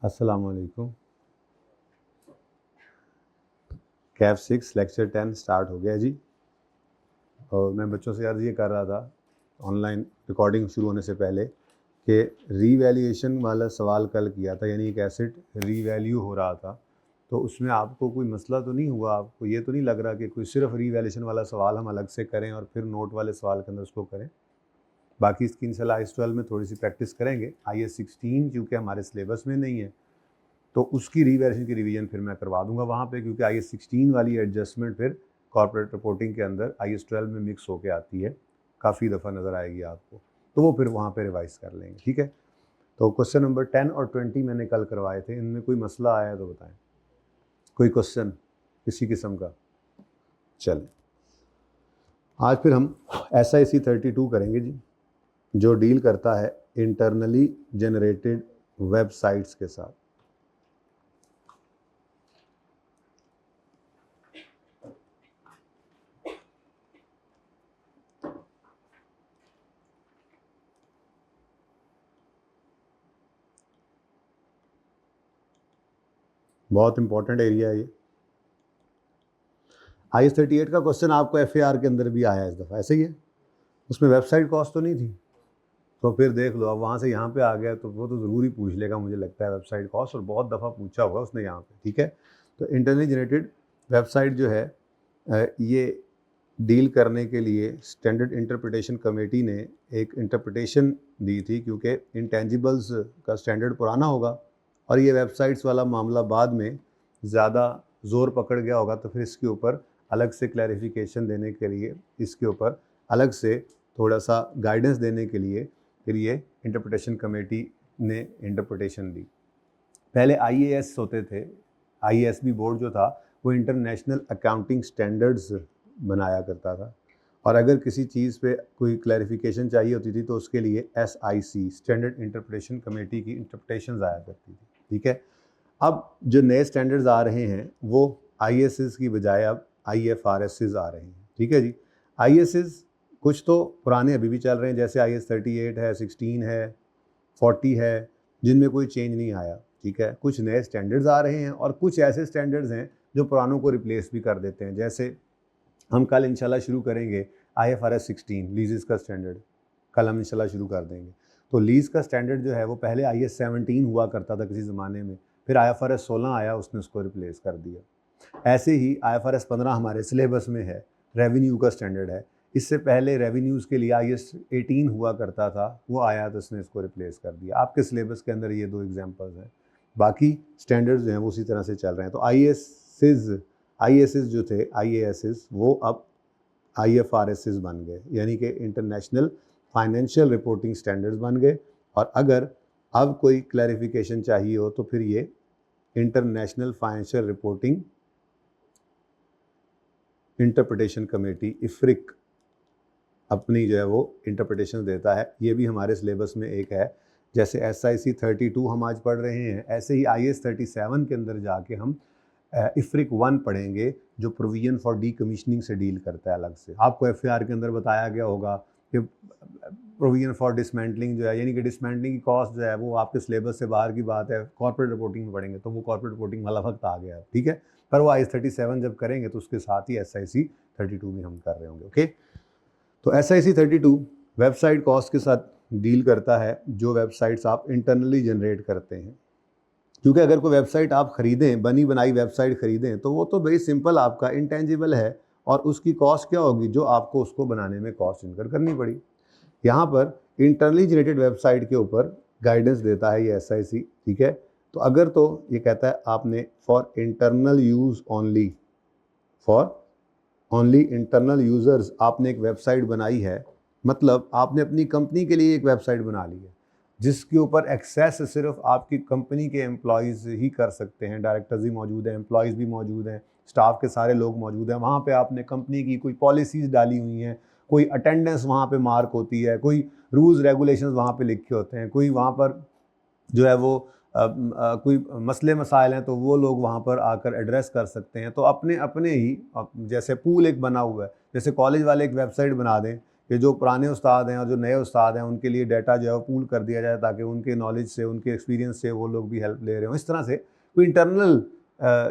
अस्सलाम वालेकुम। Kaif 6 lecture 10 start हो गया जी। और मैं बच्चों से अर्ज़ ये कर रहा था ऑनलाइन रिकॉर्डिंग शुरू होने से पहले कि रीवैल्यूएशन वाला सवाल कल किया था, यानी एक एसेट रीवैल्यू हो रहा था, तो उसमें आपको कोई मसला तो नहीं हुआ? आपको ये तो नहीं लग रहा कि कोई सिर्फ रीवैल्यूएशन वाला सवाल हम अलग से करें और फिर नोट वाले सवाल के अंदर उसको करें? बाकी इसकी इंशाल्लाह IAS 12 में थोड़ी सी प्रैक्टिस करेंगे। IAS 16 क्योंकि हमारे सिलेबस में नहीं है तो उसकी रीवैल्यूएशन की रिवीजन फिर मैं करवा दूंगा वहाँ पे, क्योंकि IAS 16 वाली एडजस्टमेंट फिर कॉर्पोरेट रिपोर्टिंग के अंदर IAS 12 में मिक्स होके आती है, काफ़ी दफ़ा नज़र आएगी आपको, तो वो फिर वहाँ पे रिवाइज कर लेंगे। ठीक है, तो क्वेश्चन नंबर 10 और 20 मैंने कल करवाए थे, इनमें कोई मसला आया तो बताएं, कोई क्वेश्चन किसी किस्म का? चलें, आज फिर हम SIC 32 करेंगे जी, जो डील करता है इंटरनली जनरेटेड वेबसाइट्स के साथ। बहुत इंपॉर्टेंट एरिया है ये। IAS 38 का क्वेश्चन आपको FAR के अंदर भी आया इस दफ़ा, ऐसे ही है। उसमें वेबसाइट कॉस्ट तो नहीं थी, तो फिर देख लो, अब वहाँ से यहाँ पे आ गया तो वो तो ज़रूर ही पूछ लेगा, मुझे लगता है वेबसाइट कॉस्ट, और बहुत दफ़ा पूछा होगा उसने यहाँ पे। ठीक है, तो इंटरनली जनरेटेड वेबसाइट जो है ये डील करने के लिए स्टैंडर्ड इंटरप्रिटेशन कमेटी ने एक इंटरप्रिटेशन दी थी, क्योंकि इंटेंजिबल्स का स्टैंडर्ड पुराना होगा और ये वेबसाइट्स वाला मामला बाद में ज़्यादा ज़ोर पकड़ गया होगा, तो फिर इसके ऊपर अलग से क्लैरिफिकेशन देने के लिए, इसके ऊपर अलग से थोड़ा सा गाइडेंस देने के लिए फिर ये इंटरप्रिटेशन कमेटी ने इंटरप्रिटेशन दी। पहले IAS होते थे, IASB बोर्ड जो था वो इंटरनेशनल अकाउंटिंग स्टैंडर्ड्स बनाया करता था, और अगर किसी चीज़ पे कोई क्लैरिफिकेशन चाहिए होती थी तो उसके लिए SIC स्टैंडर्ड इंटरप्रिटेशन कमेटी की इंटरप्रिटेशंस आया करती थी। ठीक है, अब जो नए स्टैंडर्ड्स आ रहे हैं वो ISs की बजाय अब IFRSs आ रहे हैं। ठीक है जी, ISs कुछ तो पुराने अभी भी चल रहे हैं, जैसे IAS 38 है, 16 है, 40 है, जिनमें कोई चेंज नहीं आया। ठीक है, कुछ नए स्टैंडर्ड्स आ रहे हैं और कुछ ऐसे स्टैंडर्ड्स हैं जो पुरानों को रिप्लेस भी कर देते हैं। जैसे हम कल इंशाल्लाह शुरू करेंगे IFRS 16 लीजेस का स्टैंडर्ड, कल हम इंशाल्लाह शुरू कर देंगे। तो लीज का स्टैंडर्ड जो है वो पहले IAS 17 हुआ करता था किसी ज़माने में, फिर IFRS 16 आया, उसने उसको रिप्लेस कर दिया। ऐसे ही IFRS 15 हमारे सिलेबस में है, रेवेन्यू का स्टैंडर्ड है। इससे पहले रेवेन्यूज़ के लिए IAS 18 हुआ करता था, वो आया तो उसने इसको रिप्लेस कर दिया। आपके सिलेबस के अंदर ये दो एग्जांपल्स हैं, बाकी स्टैंडर्ड्स जो हैं वो उसी तरह से चल रहे हैं। तो IASs जो थे, IASs वो अब IFRSs बन गए, यानी कि इंटरनेशनल फाइनेंशियल रिपोर्टिंग स्टैंडर्ड्स बन गए। और अगर अब कोई क्लैरिफिकेशन चाहिए हो तो फिर ये international financial reporting interpretation committee IFRIC अपनी जो है वो इंटरप्रिटेशन देता है। ये भी हमारे सिलेबस में एक है। जैसे SIC 32 हम आज पढ़ रहे हैं, ऐसे ही IAS 37 के अंदर जाके हम IFRIC 1 पढ़ेंगे, जो प्रोविजन फॉर डीकमीशनिंग से डील करता है अलग से। आपको FAR के अंदर बताया गया होगा कि प्रोविजन फॉर डिसमेंटलिंग जो है, यानी कि डिसमेंटलिंग की कॉस्ट जो है वो आपके सिलेबस से बाहर की बात है, कॉर्पोरेट रिपोर्टिंग में पढ़ेंगे, तो वो कॉर्पोरेट रिपोर्टिंग वाला वक्त आ गया है। ठीक है, पर वो IAS 37 जब करेंगे तो उसके साथ ही SIC 32 भी हम कर रहे होंगे। ओके, तो SIC 32 वेबसाइट कॉस्ट के साथ डील करता है, जो वेबसाइट्स आप इंटरनली जनरेट करते हैं। क्योंकि अगर कोई वेबसाइट आप ख़रीदें, बनी बनाई वेबसाइट ख़रीदें, तो वो तो वेरी सिंपल आपका इंटेंजिबल है, और उसकी कॉस्ट क्या होगी, जो आपको उसको बनाने में कॉस्ट इनकर करनी पड़ी। यहाँ पर इंटरनली जनरेटेड वेबसाइट के ऊपर गाइडेंस देता है ये SIC। ठीक है, तो अगर तो ये कहता है आपने for internal use only, for only internal users आपने एक वेबसाइट बनाई है, मतलब आपने अपनी कंपनी के लिए एक वेबसाइट बना ली है, जिसके ऊपर एक्सेस सिर्फ आपकी कंपनी के एम्प्लॉयज़ ही कर सकते हैं। डायरेक्टर्स भी मौजूद हैं, एम्प्लॉयज़ भी मौजूद हैं, स्टाफ के सारे लोग मौजूद हैं। वहाँ पे आपने कंपनी की कोई पॉलिसीज़ डाली हुई हैं, कोई अटेंडेंस वहाँ पे मार्क होती है, कोई रूल्स रेगुलेशंस वहाँ पे लिखे होते हैं, कोई वहाँ पर जो है वो कोई मसले मसाइल हैं तो वो लोग वहाँ पर आकर एड्रेस कर सकते हैं। तो अपने अपने ही जैसे पूल एक बना हुआ है, जैसे कॉलेज वाले एक वेबसाइट बना दें कि जो पुराने उस्ताद हैं और जो नए उस्ताद हैं उनके लिए डाटा जो है वो पूल कर दिया जाए ताकि उनके नॉलेज से, उनके एक्सपीरियंस से वो लोग भी हेल्प ले रहे हों। इस तरह से कोई इंटरनल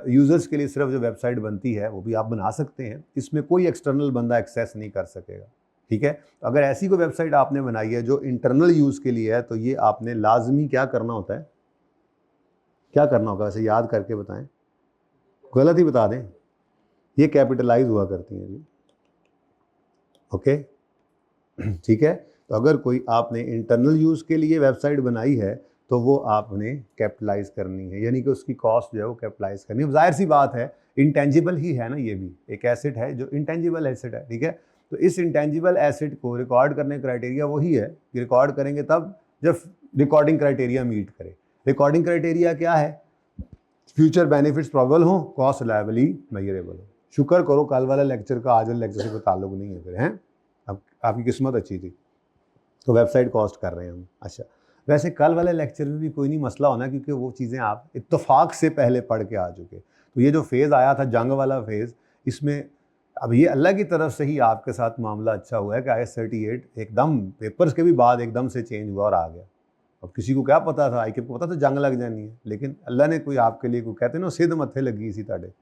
यूज़र्स के लिए सिर्फ जो वेबसाइट बनती है वो भी आप बना सकते हैं, इसमें कोई एक्सटर्नल बंदा एक्सेस नहीं कर सकेगा, ठीक है। अगर ऐसी कोई वेबसाइट आपने बनाई है जो इंटरनल यूज़ के लिए है तो ये आपने लाजमी क्या करना होता है, क्या करना होगा वैसे याद करके बताएं, गलत ही बता दें, ये कैपिटलाइज हुआ करती हैं जी, ओके, ठीक है। तो अगर कोई आपने इंटरनल यूज़ के लिए वेबसाइट बनाई है तो वो आपने कैपिटलाइज करनी है, यानी कि उसकी कॉस्ट जो है वो कैपिटलाइज करनी है। जाहिर सी बात है, इंटेंजिबल ही है ना, ये भी एक एसेट है जो इंटेंजिबल एसेट है, ठीक है। तो इस इंटेंजिबल एसेट को रिकॉर्ड करने का क्राइटेरिया वही है कि रिकॉर्ड करेंगे तब जब रिकॉर्डिंग क्राइटेरिया मीट करे। रिकॉर्डिंग क्राइटेरिया क्या है, फ्यूचर बेनिफिट्स प्रोबेबल हो, कॉस्ट रिलायबली मेजरेबल हो। शुक्र करो कल वाला लेक्चर का आज वाले लेक्चर से कोई ताल्लुक नहीं है फिर, हैं, अब आपकी किस्मत अच्छी थी तो वेबसाइट कॉस्ट कर रहे हैं हम। अच्छा, वैसे कल वाले लेक्चर में भी कोई नहीं मसला होना क्योंकि वो चीज़ें आप इत्तफाक से पहले पढ़ के आ चुके। तो ये जो फेज़ आया था जंग वाला फेज़, इसमें अब ये अल्लाह की तरफ से ही आपके साथ मामला अच्छा हुआ है कि IS-38 एकदम पेपर्स के भी बाद एकदम से चेंज हुआ और आ गया। अब किसी को क्या पता था, IQ को पता था जंग लग जानी है, लेकिन अल्लाह ने कोई आपके लिए कोई कहते ना सिद्ध मत्थे लगी इसी ताड़े।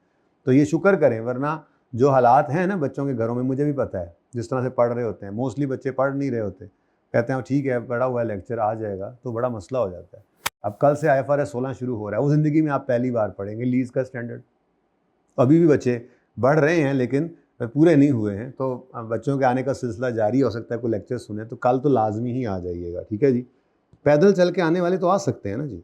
तो ये शुक्र करें, वरना जो हालात हैं ना बच्चों के घरों में, मुझे भी पता है जिस तरह से पढ़ रहे होते हैं, मोस्टली बच्चे पढ़ नहीं रहे होते, कहते हैं ठीक है पढ़ा हुआ है लेक्चर आ जाएगा, तो बड़ा मसला हो जाता है। अब कल से IFRS 16 शुरू हो रहा है, वो ज़िंदगी में आप पहली बार पढ़ेंगे लीज़ का स्टैंडर्ड। अभी भी बच्चे बढ़ रहे हैं लेकिन पूरे नहीं हुए हैं, तो बच्चों के आने का सिलसिला जारी हो सकता है, कोई लेक्चर सुने तो कल तो लाजमी ही आ जाइएगा, ठीक है जी। पैदल चल के आने वाले तो आ सकते हैं ना जी,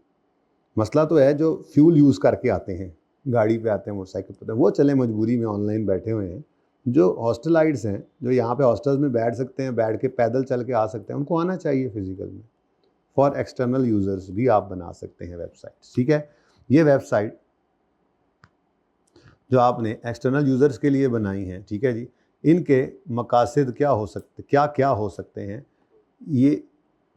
मसला तो है जो फ्यूल यूज़ करके आते हैं, गाड़ी पे आते हैं, मोटरसाइकिल पे, वो चले मजबूरी में ऑनलाइन बैठे हुए हैं। जो हॉस्टलाइट्स हैं, जो यहाँ पे हॉस्टल्स में बैठ सकते हैं, बैठ के पैदल चल के आ सकते हैं, उनको आना चाहिए फिजिकल में। फॉर एक्सटर्नल यूज़र्स भी आप बना सकते हैं वेबसाइट, ठीक है। ये वेबसाइट जो आपने एक्सटर्नल यूज़र्स के लिए बनाई हैं, ठीक है जी, इनके मकासद क्या हो सकते, क्या क्या हो सकते हैं, ये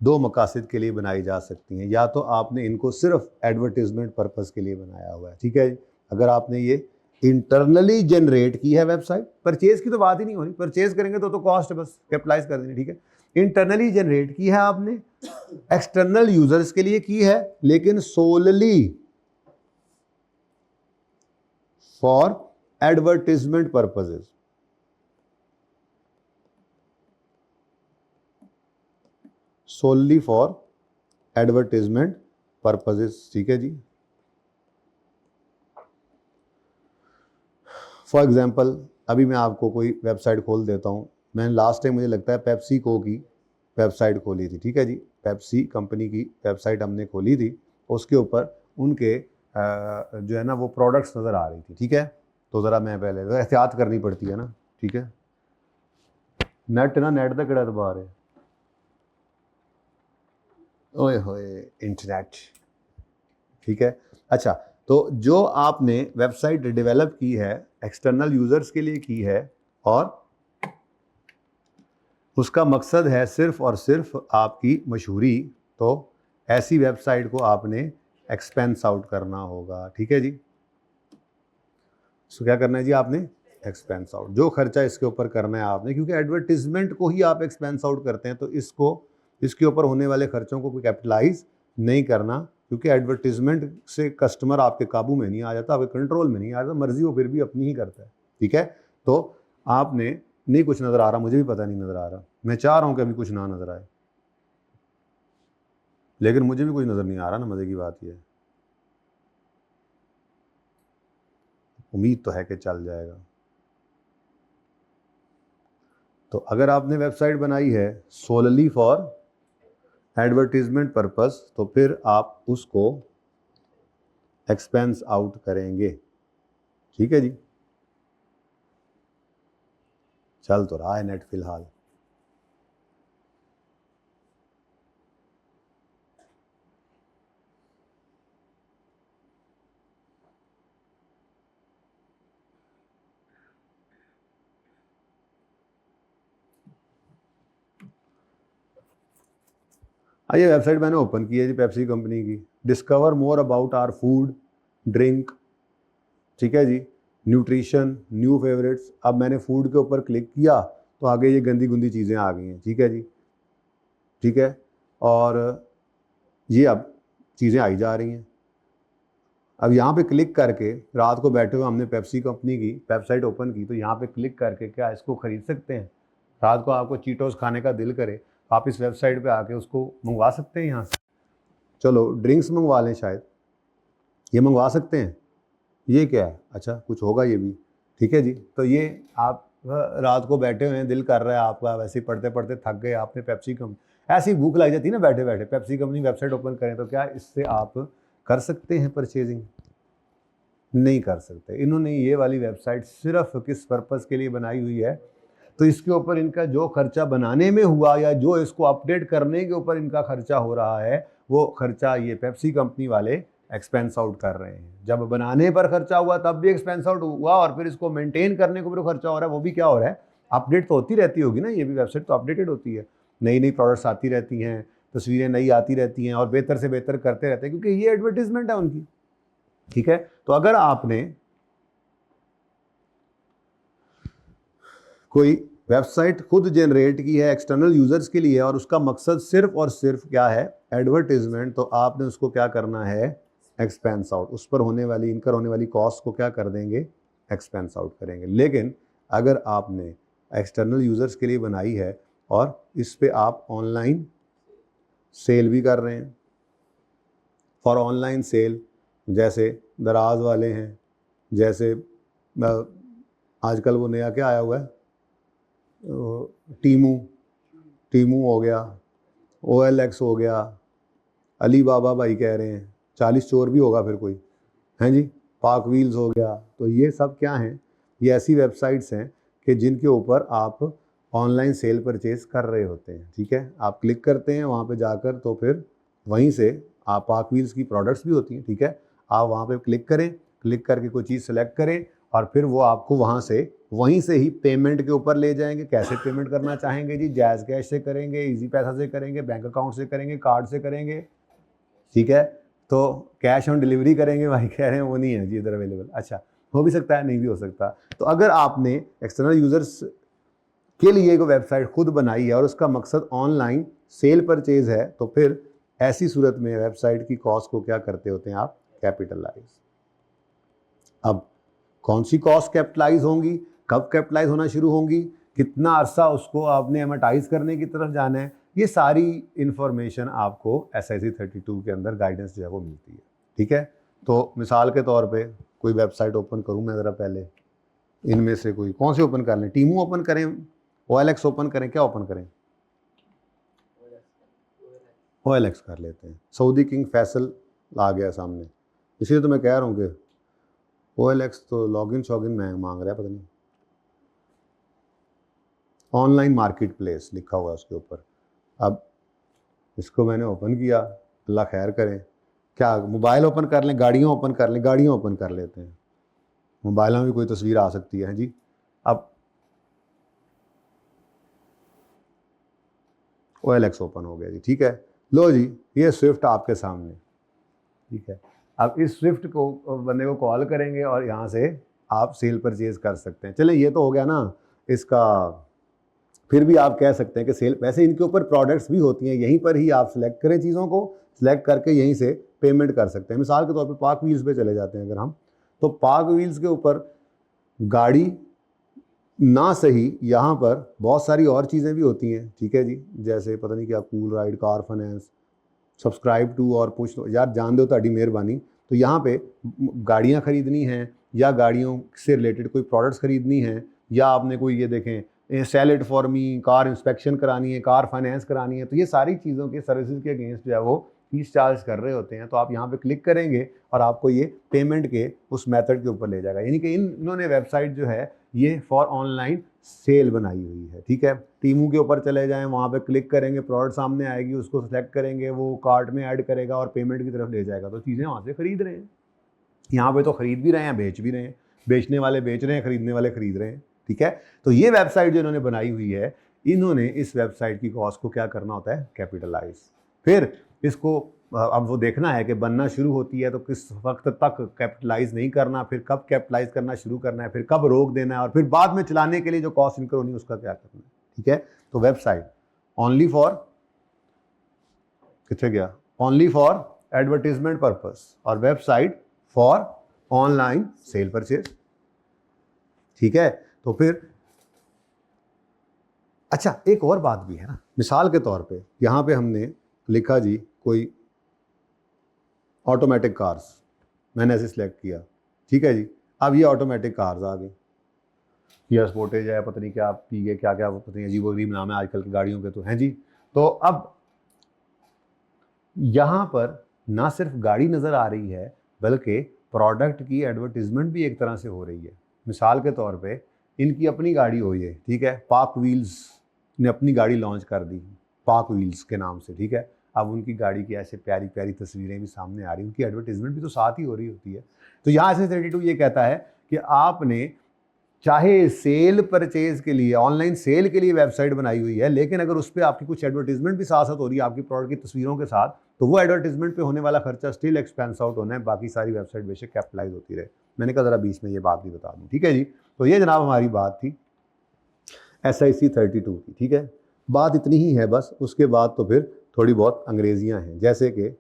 दो मकासद के लिए बनाई जा सकती हैं। या तो आपने इनको सिर्फ एडवर्टीजमेंट पर्पज़ के लिए बनाया हुआ है, ठीक है जी। अगर आपने ये इंटरनली जनरेट की है वेबसाइट, परचेज की तो बात ही नहीं होनी, परचेज करेंगे तो कॉस्ट बस कैपिटलाइज कर देनी, ठीक है। इंटरनली जनरेट की है आपने, एक्सटर्नल यूजर्स के लिए की है, लेकिन solely for advertisement purposes, solely for advertisement purposes, ठीक है जी। फॉर एग्जाम्पल अभी मैं आपको कोई वेबसाइट खोल देता हूँ। मैंने लास्ट टाइम मुझे लगता है पेप्सी को की वेबसाइट खोली थी, ठीक है जी, पेप्सी कंपनी की वेबसाइट हमने खोली थी, उसके ऊपर उनके जो है ना वो प्रोडक्ट्स नज़र आ रही थी, ठीक है। तो ज़रा मैं पहले एहतियात करनी पड़ती है ना, ठीक है। नेट ना नेट तक किड़ा दबा रहे, ओए होए इंटरनेट, ठीक है। अच्छा, तो जो आपने वेबसाइट डेवलप की है एक्सटर्नल यूज़र्स के लिए की है और उसका मकसद है सिर्फ और सिर्फ आपकी मशहूरी, तो ऐसी वेबसाइट को आपने एक्सपेंस आउट करना होगा, ठीक है जी। तो क्या करना है जी आपने एक्सपेंस आउट, जो खर्चा इसके ऊपर करना है आपने, क्योंकि एडवर्टीजमेंट को ही आप एक्सपेंस आउट करते हैं तो इसके ऊपर होने वाले खर्चों को कोई कैपिटलाइज नहीं करना, क्योंकि एडवर्टीजमेंट से कस्टमर आपके काबू में नहीं आ जाता, आपके कंट्रोल में नहीं आ जाता, मर्जी वो फिर भी अपनी ही करता है, ठीक है। तो आपने नहीं कुछ नज़र आ रहा, मुझे भी पता नहीं नज़र आ रहा, मैं चाह रहा हूँ कि अभी कुछ ना नज़र आए, लेकिन मुझे भी कुछ नज़र नहीं आ रहा ना, मज़े की बात यह है, उम्मीद तो है कि चल जाएगा। तो अगर आपने वेबसाइट बनाई है सोलली फॉर एडवर्टीजमेंट पर्पस तो फिर आप उसको एक्सपेंस आउट करेंगे, ठीक है जी। चल तो रहा है नेट फिलहाल, ये वेबसाइट मैंने ओपन की है जी पेप्सी कंपनी की, discover more about our food drink, ठीक है जी, न्यूट्रिशन न्यू फेवरेट्स। अब मैंने फूड के ऊपर क्लिक किया तो आगे ये गंदी गुंदी चीज़ें आ गई हैं, ठीक है जी, ठीक है। और ये अब चीज़ें आई जा रही हैं। अब यहाँ पे क्लिक करके रात को बैठे हुए हमने पेप्सी कंपनी की वेबसाइट ओपन की, तो यहाँ पे क्लिक करके क्या इसको ख़रीद सकते हैं? रात को आपको चीटोस खाने का दिल करे, आप इस वेबसाइट पे आके उसको मंगवा सकते हैं यहाँ से। चलो ड्रिंक्स मंगवा लें, शायद ये मंगवा सकते हैं। ये क्या है? अच्छा कुछ होगा ये भी, ठीक है जी। तो ये आप रात को बैठे हुए हैं, दिल कर रहा है आपका, वैसे ही पढ़ते पढ़ते थक गए, आपने पेप्सी कंपनी, ऐसी भूख लग जाती है ना बैठे बैठे, पेप्सी कंपनी वेबसाइट ओपन करें, तो क्या इससे आप कर सकते हैं परचेजिंग? नहीं कर सकते। इन्होंने ये वाली वेबसाइट सिर्फ किस पर्पज़ के लिए बनाई हुई है, तो इसके ऊपर इनका जो खर्चा बनाने में हुआ या जो इसको अपडेट करने के ऊपर इनका खर्चा हो रहा है, वो खर्चा ये पेप्सी कंपनी वाले एक्सपेंस आउट कर रहे हैं। जब बनाने पर खर्चा हुआ तब भी एक्सपेंस आउट हुआ, और फिर इसको मेंटेन करने के ऊपर खर्चा हो रहा है, वो भी क्या हो रहा है? अपडेट तो होती रहती होगी ना, ये भी वेबसाइट तो अपडेटेड होती है, नई नई प्रोडक्ट्स आती रहती हैं, तस्वीरें नई आती रहती हैं, और बेहतर से बेहतर करते रहते हैं, क्योंकि ये एडवर्टीजमेंट है उनकी, ठीक है। तो अगर आपने कोई वेबसाइट खुद जनरेट की है एक्सटर्नल यूजर्स के लिए, और उसका मकसद सिर्फ और सिर्फ क्या है? एडवर्टीजमेंट, तो आपने उसको क्या करना है? Expense out. उस पर होने वाली इनकर होने वाली कॉस्ट को क्या कर देंगे? एक्सपेंस आउट करेंगे। लेकिन अगर आपने एक्सटर्नल यूजर्स के लिए बनाई है और इस पे आप ऑनलाइन सेल भी कर रहे हैं, फॉर ऑनलाइन सेल, जैसे दराज वाले हैं, जैसे आजकल वो नया क्या आया हुआ है, टीमू हो गया, OLX हो गया, अली बाबा भाई कह रहे हैं 40 चोर भी होगा फिर कोई, हैं जी, पाक व्हील्स हो गया। तो ये सब क्या हैं? ये ऐसी वेबसाइट्स हैं कि जिनके ऊपर आप ऑनलाइन सेल परचेज कर रहे होते हैं, ठीक है। आप क्लिक करते हैं वहाँ पे जाकर, तो फिर वहीं से आप पाक व्हील्स की प्रोडक्ट्स भी होती हैं, ठीक है, आप वहाँ पे क्लिक करें, क्लिक करके कोई चीज़ सेलेक्ट करें, और फिर वो आपको वहीं से ही पेमेंट के ऊपर ले जाएंगे। कैसे पेमेंट करना चाहेंगे जी? जैज़ कैश से करेंगे, इजी पैसा से करेंगे, बैंक अकाउंट से करेंगे, कार्ड से करेंगे, ठीक है। तो कैश ऑन डिलीवरी करेंगे, भाई कह रहे हैं वो नहीं है जी इधर अवेलेबल। अच्छा, हो भी सकता है, नहीं भी हो सकता। तो अगर आपने एक्सटर्नल यूजर्स के लिए एक वेबसाइट खुद बनाई है और उसका मकसद ऑनलाइन सेल परचेज है, तो फिर ऐसी सूरत में वेबसाइट की कॉस्ट को क्या करते होते हैं आप? कैपिटलाइज। अब कौन सी कॉस्ट कैपिटलाइज होंगी, कब कैपिटलाइज होना शुरू होंगी, कितना अरसा उसको आपने एमोटाइज करने की तरफ जाना है, ये सारी इंफॉर्मेशन आपको SIC 32 के अंदर गाइडेंस जो है वो मिलती है, ठीक है। तो मिसाल के तौर पे कोई वेबसाइट ओपन करूं मैं ज़रा, पहले इनमें से कोई कौन सी ओपन कर लें? टीमू ओपन करें, OLX ओपन करें, क्या ओपन करें? OLX कर लेते हैं। सऊदी किंग फैसल आ गया सामने, इसलिए तो मैं कह रहा हूँ कि OLX तो लॉगिन शॉगिन मांग रहा है, पता नहीं। ऑनलाइन मार्केट प्लेस लिखा हुआ है उसके ऊपर। अब इसको मैंने ओपन किया, अल्लाह खैर करें। क्या मोबाइल ओपन कर लें, गाड़ियाँ ओपन कर लें? गाड़ियाँ ओपन कर लेते हैं, मोबाइल में भी कोई तस्वीर आ सकती है जी। अब OLX ओपन हो गया जी, ठीक है। लो जी, ये स्विफ्ट आपके सामने, ठीक है। अब इस स्विफ्ट को बंदे को कॉल करेंगे और यहाँ से आप सेल परचेज कर सकते हैं। चलें, ये तो हो गया ना इसका। फिर भी आप कह सकते हैं कि सेल, वैसे इनके ऊपर प्रोडक्ट्स भी होती हैं, यहीं पर ही आप सिलेक्ट करें चीज़ों को, सिलेक्ट करके यहीं से पेमेंट कर सकते हैं। मिसाल के तौर पे पाक व्हील्स पे चले जाते हैं अगर हम, तो पाक व्हील्स के ऊपर गाड़ी ना सही, यहाँ पर बहुत सारी और चीज़ें भी होती हैं, ठीक है जी, जैसे पता नहीं क्या, cool ride, car finance, subscribe to और पुश, यार जान दो ताड़ी मेहरबानी। तो यहाँ पे गाड़ियाँ ख़रीदनी हैं, या गाड़ियों से रिलेटेड कोई प्रोडक्ट्स ख़रीदनी हैं, या आपने कोई ये देखें sell it for me, car inspection करानी है, कार फाइनेंस करानी है, तो ये सारी चीज़ों के सर्विसेज के अगेंस्ट जो है वो फीस चार्ज कर रहे होते हैं। तो आप यहाँ पे क्लिक करेंगे और आपको ये पेमेंट के उस मेथड के ऊपर ले जाएगा। यानी कि इन्होंने वेबसाइट जो है ये फॉर ऑनलाइन सेल बनाई हुई है, ठीक है। टीमू के ऊपर चले जाएं, वहाँ पे क्लिक करेंगे, प्रोडक्ट सामने आएगी, उसको सेलेक्ट करेंगे, वो कार्ट में ऐड करेगा और पेमेंट की तरफ ले जाएगा। तो चीज़ें वहाँ से खरीद रहे हैं, यहाँ पे तो खरीद भी रहे हैं, बेच भी रहे हैं, बेचने वाले बेच रहे हैं, खरीदने वाले खरीद रहे हैं, ठीक है। तो ये वेबसाइट जो इन्होंने बनाई हुई है, इन्होंने इस वेबसाइट की कॉस्ट को क्या करना होता है? कैपिटलाइज। फिर इसको अब वो देखना है कि बनना शुरू होती है तो किस वक्त तक कैपिटलाइज नहीं करना, फिर कब कैपिटलाइज करना शुरू करना है, फिर कब रोक देना है, और फिर बाद में चलाने के लिए जो कॉस्ट इनकर होनी है उसका क्या करना है। ठीक है, तो वेबसाइट ओनली फॉर, कितने गया, ओनली फॉर एडवर्टीजमेंट पर्पस, और website for online sale purchase. ठीक है, तो फिर अच्छा एक और बात भी है ना, मिसाल के तौर पे यहां पे हमने लिखा जी कोई ऑटोमेटिक कार्स, मैंने ऐसे सिलेक्ट किया। ठीक है जी, अब ये ऑटोमेटिक कार्स आ गई, या स्पोर्टेज है, पता नहीं क्या पी क्या क्या पता नहीं अजीब अजीब नाम है आजकल की गाड़ियों के तो हैं जी। तो अब यहाँ पर ना सिर्फ गाड़ी नज़र आ रही है बल्कि प्रोडक्ट की एडवर्टीजमेंट भी एक तरह से हो रही है। मिसाल के तौर पे इनकी अपनी गाड़ी हुई है, ठीक है, पाक व्हील्स ने अपनी गाड़ी लॉन्च कर दी पाक व्हील्स के नाम से। ठीक है, अब उनकी गाड़ी की ऐसे प्यारी प्यारी तस्वीरें भी सामने आ रही, उनकी एडवर्टीजमेंट भी तो साथ ही हो रही होती है। तो यहाँ से 32 ये कहता है कि आपने चाहे सेल परचेज के लिए, ऑनलाइन सेल के लिए वेबसाइट बनाई हुई है, लेकिन अगर उस पर आपकी कुछ एडवर्टीजमेंट भी साथ साथ हो रही है आपकी प्रोडक्ट की तस्वीरों के साथ, तो वो एडवर्टीजमेंट पे होने वाला खर्चा स्टिल एक्सपेंस आउट होना है, बाकी सारी वेबसाइट बेशक कैपिटलाइज होती रहे। मैंने कहा जरा बीच में ये बात भी बता दूँ। ठीक है जी, तो ये जनाब हमारी बात थी SIC 32 की। ठीक है, बात इतनी ही है बस, उसके बाद तो फिर थोड़ी बहुत अंग्रेजियां हैं, जैसे कि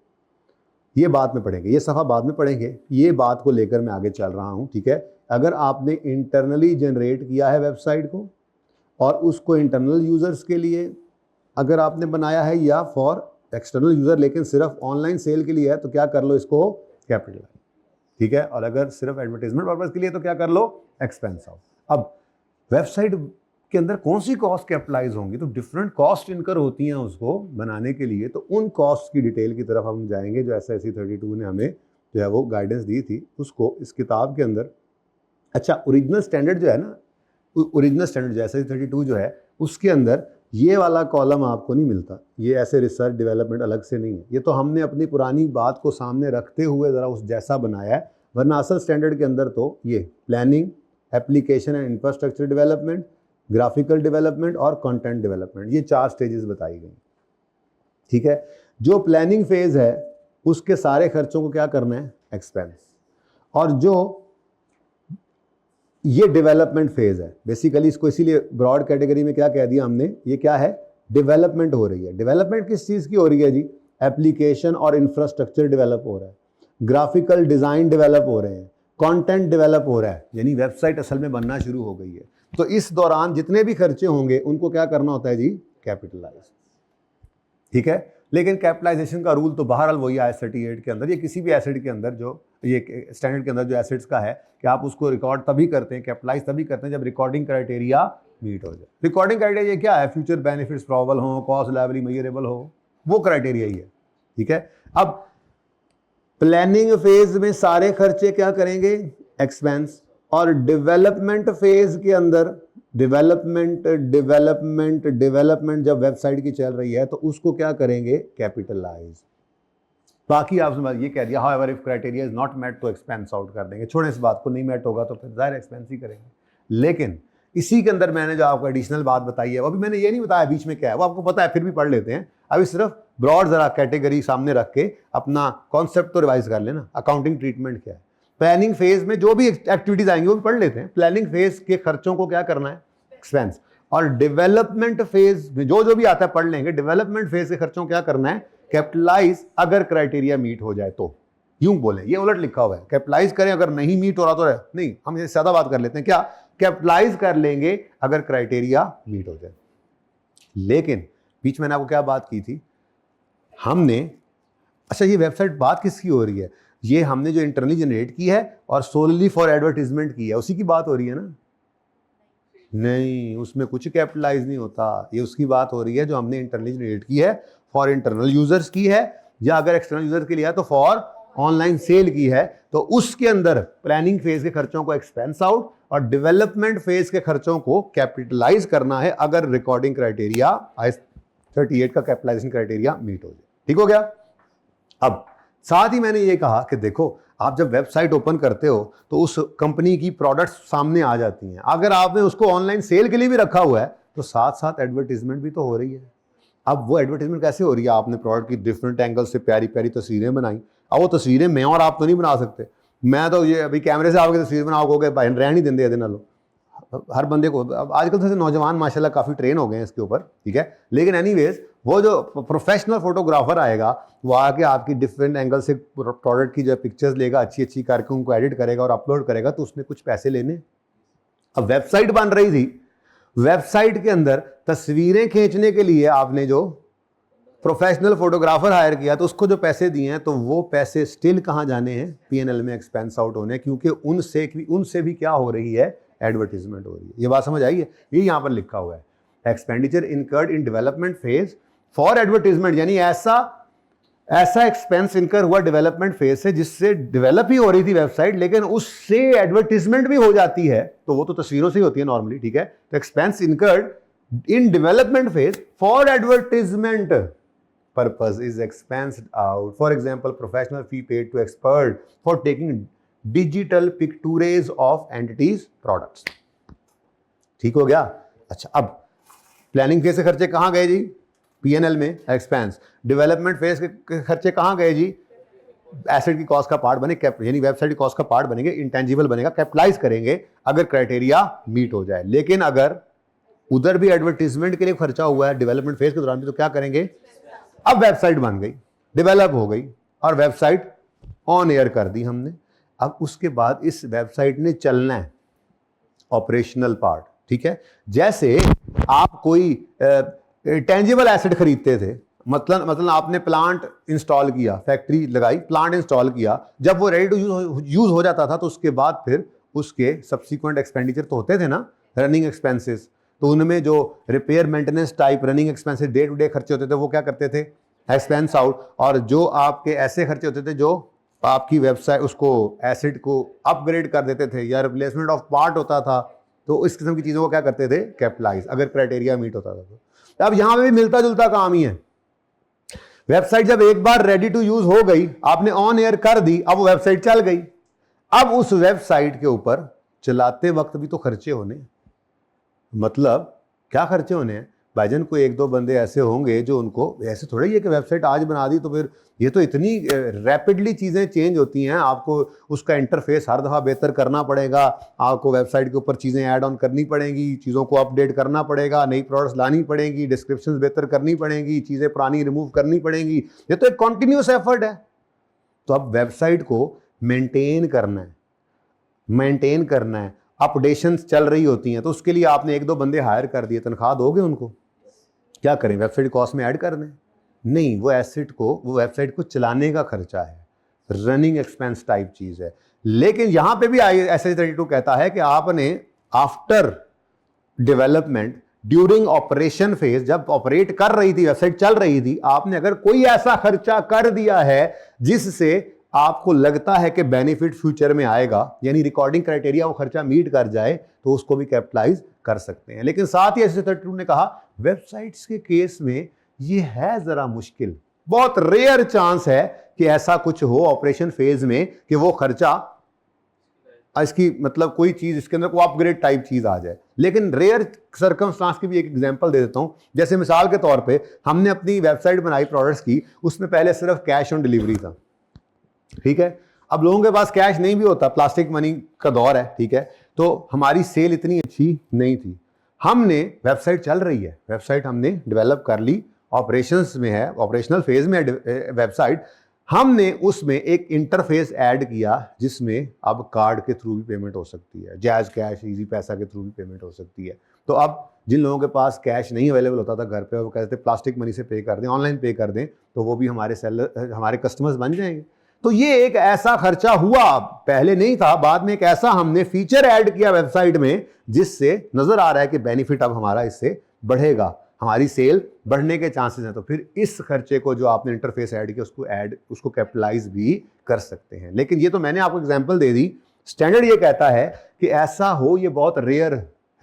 ये बात में पढ़ेंगे, ये सफ़ा बाद में पढ़ेंगे, ये बात को लेकर मैं आगे चल रहा हूँ। ठीक है, अगर आपने इंटरनली जनरेट किया है वेबसाइट को और उसको इंटरनल यूज़र्स के लिए अगर आपने बनाया है, या फॉर एक्सटर्नल यूज़र लेकिन सिर्फ ऑनलाइन सेल के लिए है, तो क्या कर लो, इसको कैपिटलाइज। ठीक है, और अगर सिर्फ एडवर्टीजमेंट पर्पज़ के लिए तो क्या कर लो, एक्सपेंस आउट। अब वेबसाइट के अंदर कौन सी कॉस्ट कैपिटलाइज होंगी, तो डिफरेंट कॉस्ट इनकर होती हैं उसको बनाने के लिए, तो उन कॉस्ट की डिटेल की तरफ हम जाएंगे जो SIC 32 ने हमें जो है वो गाइडेंस दी थी उसको इस किताब के अंदर। अच्छा, ओरिजिनल स्टैंडर्ड जो है ना, ओरिजिनल स्टैंडर्ड जो SIC 32 जो है उसके अंदर ये वाला कॉलम आपको नहीं मिलता, ये ऐसे रिसर्च डेवलपमेंट अलग से नहीं है, ये तो हमने अपनी पुरानी बात को सामने रखते हुए ज़रा उस जैसा बनाया है, वरना असल स्टैंडर्ड के अंदर तो ये planning, application and infrastructure development, graphical development और कंटेंट डेवलपमेंट, ये 4 स्टेजेस बताई गई। ठीक है, जो प्लानिंग फेज है उसके सारे खर्चों को क्या करना है, एक्सपेंस, और जो ये डेवलपमेंट फेज है, बेसिकली इसको इसीलिए ब्रॉड कैटेगरी में क्या कह दिया हमने, ये क्या है, डेवलपमेंट हो रही है। डेवलपमेंट किस चीज़ की हो रही है जी, एप्लीकेशन और इंफ्रास्ट्रक्चर डेवलप हो रहा है, ग्राफिकल डिज़ाइन डेवलप हो रहे हैं, कंटेंट डेवलप हो रहा है, यानी वेबसाइट असल में बनना शुरू हो गई है। तो इस दौरान जितने भी खर्चे होंगे उनको क्या करना होता है जी, कैपिटलाइज। ठीक है, लेकिन कैपिटलाइजेशन का रूल तो बहरहाल वही है 38 के अंदर, ये किसी भी एसेट के अंदर, जो ये स्टैंडर्ड के अंदर जो एसेट्स का है कि आप उसको रिकॉर्ड तभी करते हैं, कैपिटलाइज तभी करते हैं जब रिकॉर्डिंग क्राइटेरिया मीट हो जाए। रिकॉर्डिंग क्राइटेरिया क्या है, फ्यूचर बेनिफिट्स प्रॉबल हो, कॉस्ट लायबिलिटी मेजरेबल हो, वो क्राइटेरिया ही है। ठीक है, अब प्लानिंग फेज में सारे खर्चे क्या करेंगे, एक्सपेंस, और डेवलपमेंट फेज के अंदर डेवलपमेंट जब वेबसाइट की चल रही है तो उसको क्या करेंगे, कैपिटलाइज। बाकी आपने ये कह दिया however if criteria is not met तो एक्सपेंस आउट कर देंगे, छोड़े इस बात को, नहीं मेट होगा तो फिर जाहिर एक्सपेंस ही करेंगे। लेकिन इसी के अंदर मैंने जो आपको एडिशनल बात बताई है, वो अभी मैंने ये नहीं बताया बीच में क्या है, वो आपको पता है, फिर भी पढ़ लेते हैं। अभी सिर्फ ब्रॉड जरा कैटेगरी सामने रख के अपना कॉन्सेप्ट तो रिवाइज कर लेना, अकाउंटिंग ट्रीटमेंट क्या है। प्लानिंग फेज में जो भी एक्टिविटीज आएंगी वो भी पढ़ लेते हैं। प्लानिंग फेज के खर्चों को क्या करना है, एक्सपेंस, और डेवलपमेंट फेज में जो भी आता है पढ़ लेंगे। डेवलपमेंट फेज के खर्चों क्या करना है, कैपिटलाइज, अगर क्राइटेरिया मीट हो जाए तो। यूं बोले, ये उलट लिखा हुआ है, कैपिटलाइज करें अगर नहीं मीट हो रहा तो नहीं, हम ये ज्यादा बात कर लेते हैं, क्या कैपिटलाइज कर लेंगे अगर क्राइटेरिया मीट हो जाए। लेकिन बीच में आपको क्या बात की थी हमने, अच्छा ये वेबसाइट बात किसकी हो रही है, ये हमने जो इंटरनली जनरेट की है और सोलली फॉर एडवर्टीजमेंट की है, उसी की बात हो रही है ना। नहीं, उसमें कुछ कैपिटलाइज नहीं होता, ये उसकी बात हो रही है जो हमने इंटरनली जनरेट की है, फॉर इंटरनल यूजर्स की है, या अगर एक्सटर्नल यूजर्स के लिए है तो फॉर ऑनलाइन सेल की है। तो उसके अंदर प्लानिंग फेज के खर्चों को एक्सपेंस आउट और डेवलपमेंट फेज के खर्चों को कैपिटलाइज करना है अगर रिकॉर्डिंग क्राइटेरिया 38 का कैपिटलाइजेशन क्राइटेरिया मीट हो जाए। ठीक हो गया। अब साथ ही मैंने ये कहा कि देखो, आप जब वेबसाइट ओपन करते हो तो उस कंपनी की प्रोडक्ट्स सामने आ जाती हैं, अगर आपने उसको ऑनलाइन सेल के लिए भी रखा हुआ है तो साथ साथ एडवर्टीजमेंट भी तो हो रही है। अब वो एडवर्टाइजमेंट कैसे हो रही है, आपने प्रोडक्ट की डिफरेंट एंगल से प्यारी प्यारी तस्वीरें बनाई। अब वो तस्वीरें मैं और आप तो नहीं बना सकते, मैं तो ये अभी कैमरे से आपकी तस्वीर बनाओ कहोगे भाई रह नहीं देंगे ये लो, हर बंदे को। अब आजकल से नौजवान माशाल्लाह काफ़ी ट्रेन हो गए हैं इसके ऊपर, ठीक है। लेकिन एनीवेज वो जो प्रोफेशनल फोटोग्राफर आएगा वो आके आपकी डिफरेंट एंगल से प्रोडक्ट की जो पिक्चर्स लेगा, अच्छी अच्छी करके उनको एडिट करेगा और अपलोड करेगा, तो उसने कुछ पैसे लेने। अब वेबसाइट बन रही थी, वेबसाइट के अंदर तस्वीरें खींचने के लिए आपने जो प्रोफेशनल फोटोग्राफर हायर किया तो उसको जो पैसे दिए हैं, तो वो पैसे स्टिल कहाँ जाने हैं, पीएनएल में एक्सपेंस आउट होने, क्योंकि उनसे भी क्या हो रही है, एडवर्टीजमेंट हो रही है। ये बात समझ आई है, ये यहाँ पर लिखा हुआ है, expenditure incurred in development phase for advertisement, यानी ऐसा एक्सपेंस इनकर हुआ डेवलपमेंट फेज से जिससे डेवलप ही हो रही थी वेबसाइट, लेकिन उससे एडवर्टीजमेंट भी हो जाती है, तो वो तो तस्वीरों से ही होती है नॉर्मली, ठीक है। तो expense incurred in development phase for advertisement purpose is expensed out. For example, professional fee paid to expert for taking digital pictures of entities products. ठीक हो गया। अच्छा, अब प्लानिंग फेज से खर्चे कहाँ गए जी, पीएनएल में एक्सपेंस। डेवलपमेंट फेज के खर्चे कहाँ गए जी, एसेट की कॉस्ट का पार्ट बने, यानी वेबसाइट की कॉस्ट का पार्ट बनेंगे, इंटेंजिबल बनेगा, कैपिटलाइज करेंगे अगर क्राइटेरिया मीट हो जाए। लेकिन अगर उधर भी एडवर्टीजमेंट के लिए खर्चा हुआ है डेवलपमेंट फेज के दौरान भी, तो क्या करेंगे, अब वेबसाइट बन गई, डेवलप हो गई और वेबसाइट ऑन एयर कर दी हमने। अब उसके बाद इस वेबसाइट ने चलना है, ऑपरेशनल पार्ट, ठीक है। जैसे आप कोई टेंजिबल एसेट खरीदते थे, मतलब आपने प्लांट इंस्टॉल किया, फैक्ट्री लगाई, प्लांट इंस्टॉल किया, जब वो रेडी टू यूज हो जाता था तो उसके बाद फिर उसके सब्सिक्वेंट एक्सपेंडिचर तो होते थे ना, रनिंग एक्सपेंसेस, तो उनमें जो repair maintenance type running expenses day to day खर्चे होते थे वो क्या करते थे, एक्सपेंस आउट। और जो आपके ऐसे खर्चे होते थे जो आपकी वेबसाइट उसको एसेट को अपग्रेड कर देते थे या रिप्लेसमेंट ऑफ पार्ट होता था, तो इस किस्म की चीज़ों को क्या करते थे, कैपिटलाइज, अगर क्राइटेरिया मीट होता था तो। अब यहाँ पे भी मिलता जुलता काम ही है। वेबसाइट जब एक बार रेडी टू यूज हो गई, आपने ऑन एयर कर दी, अब वो वेबसाइट चल गई, अब उस वेबसाइट के ऊपर चलाते वक्त भी तो खर्चे होने। मतलब क्या खर्चे होने हैं भाईजान, कोई एक दो बंदे ऐसे होंगे जो उनको, ऐसे थोड़ा ही है कि वेबसाइट आज बना दी तो फिर, ये तो इतनी रैपिडली चीज़ें चेंज होती हैं, आपको उसका इंटरफेस हर दफ़ा बेहतर करना पड़ेगा, आपको वेबसाइट के ऊपर चीज़ें ऐड ऑन करनी पड़ेंगी, चीज़ों को अपडेट करना पड़ेगा, नई प्रोडक्ट्स लानी पड़ेंगी, डिस्क्रिप्शन बेहतर करनी पड़ेंगी, चीज़ें पुरानी रिमूव करनी पड़ेंगी, ये तो एक कॉन्टिन्यूस एफर्ट है। तो अब वेबसाइट को मेंटेन करना है, अपडेशंस चल रही होती हैं, तो उसके लिए आपने एक दो बंदे हायर कर दिए, तनख्वाह दोगे उनको, क्या करें, वेबसाइट कॉस्ट में ऐड कर दें? नहीं, वो वेबसाइट को चलाने का खर्चा है, रनिंग एक्सपेंस टाइप चीज़ है। लेकिन यहाँ पे भी IS-32 कहता है कि आपने after development, during operation phase, जब ऑपरेट कर रही थी वेबसाइट, चल रही थी, आपने अगर कोई ऐसा खर्चा कर दिया है जिससे आपको लगता है कि बेनिफिट फ्यूचर में आएगा, यानी रिकॉर्डिंग क्राइटेरिया वो खर्चा मीट कर जाए, तो उसको भी कैपिटलाइज कर सकते हैं। लेकिन साथ ही IS-32 ने कहा वेबसाइट्स के केस में ये है जरा मुश्किल, बहुत रेयर चांस है कि ऐसा कुछ हो ऑपरेशन फेज में कि वो खर्चा, इसकी मतलब कोई चीज इसके अंदर कोई अपग्रेड टाइप चीज आ जाए। लेकिन रेयर सर्कमस्टांस की भी एक एग्जांपल दे देता हूं। जैसे मिसाल के तौर पे हमने अपनी वेबसाइट बनाई प्रोडक्ट्स की, उसमें पहले सिर्फ कैश ऑन डिलीवरी था, ठीक है। अब लोगों के पास कैश नहीं भी होता, प्लास्टिक मनी का दौर है, ठीक है, तो हमारी सेल इतनी अच्छी नहीं थी। हमने वेबसाइट चल रही है, वेबसाइट हमने डेवलप कर ली, ऑपरेशंस में है, ऑपरेशनल फेज में वेबसाइट, हमने उसमें एक इंटरफेस ऐड किया जिसमें अब कार्ड के थ्रू भी पेमेंट हो सकती है, जैज कैश, इजी पैसा के थ्रू भी पेमेंट हो सकती है। तो अब जिन लोगों के पास कैश नहीं अवेलेबल होता था घर पे, वो कहते थे प्लास्टिक मनी से पे कर दें, ऑनलाइन पे कर दें, तो वो भी हमारे कस्टमर्स बन जाएंगे। तो ये एक ऐसा खर्चा हुआ, पहले नहीं था, बाद में एक ऐसा हमने फीचर ऐड किया वेबसाइट में जिससे नजर आ रहा है कि बेनिफिट अब हमारा इससे बढ़ेगा, हमारी सेल बढ़ने के चांसेस हैं। तो फिर इस खर्चे को जो आपने इंटरफेस ऐड किया उसको कैपिटलाइज भी कर सकते हैं। लेकिन ये तो मैंने आपको एग्जांपल दे दी, स्टैंडर्ड ये कहता है कि ऐसा हो, ये बहुत रेयर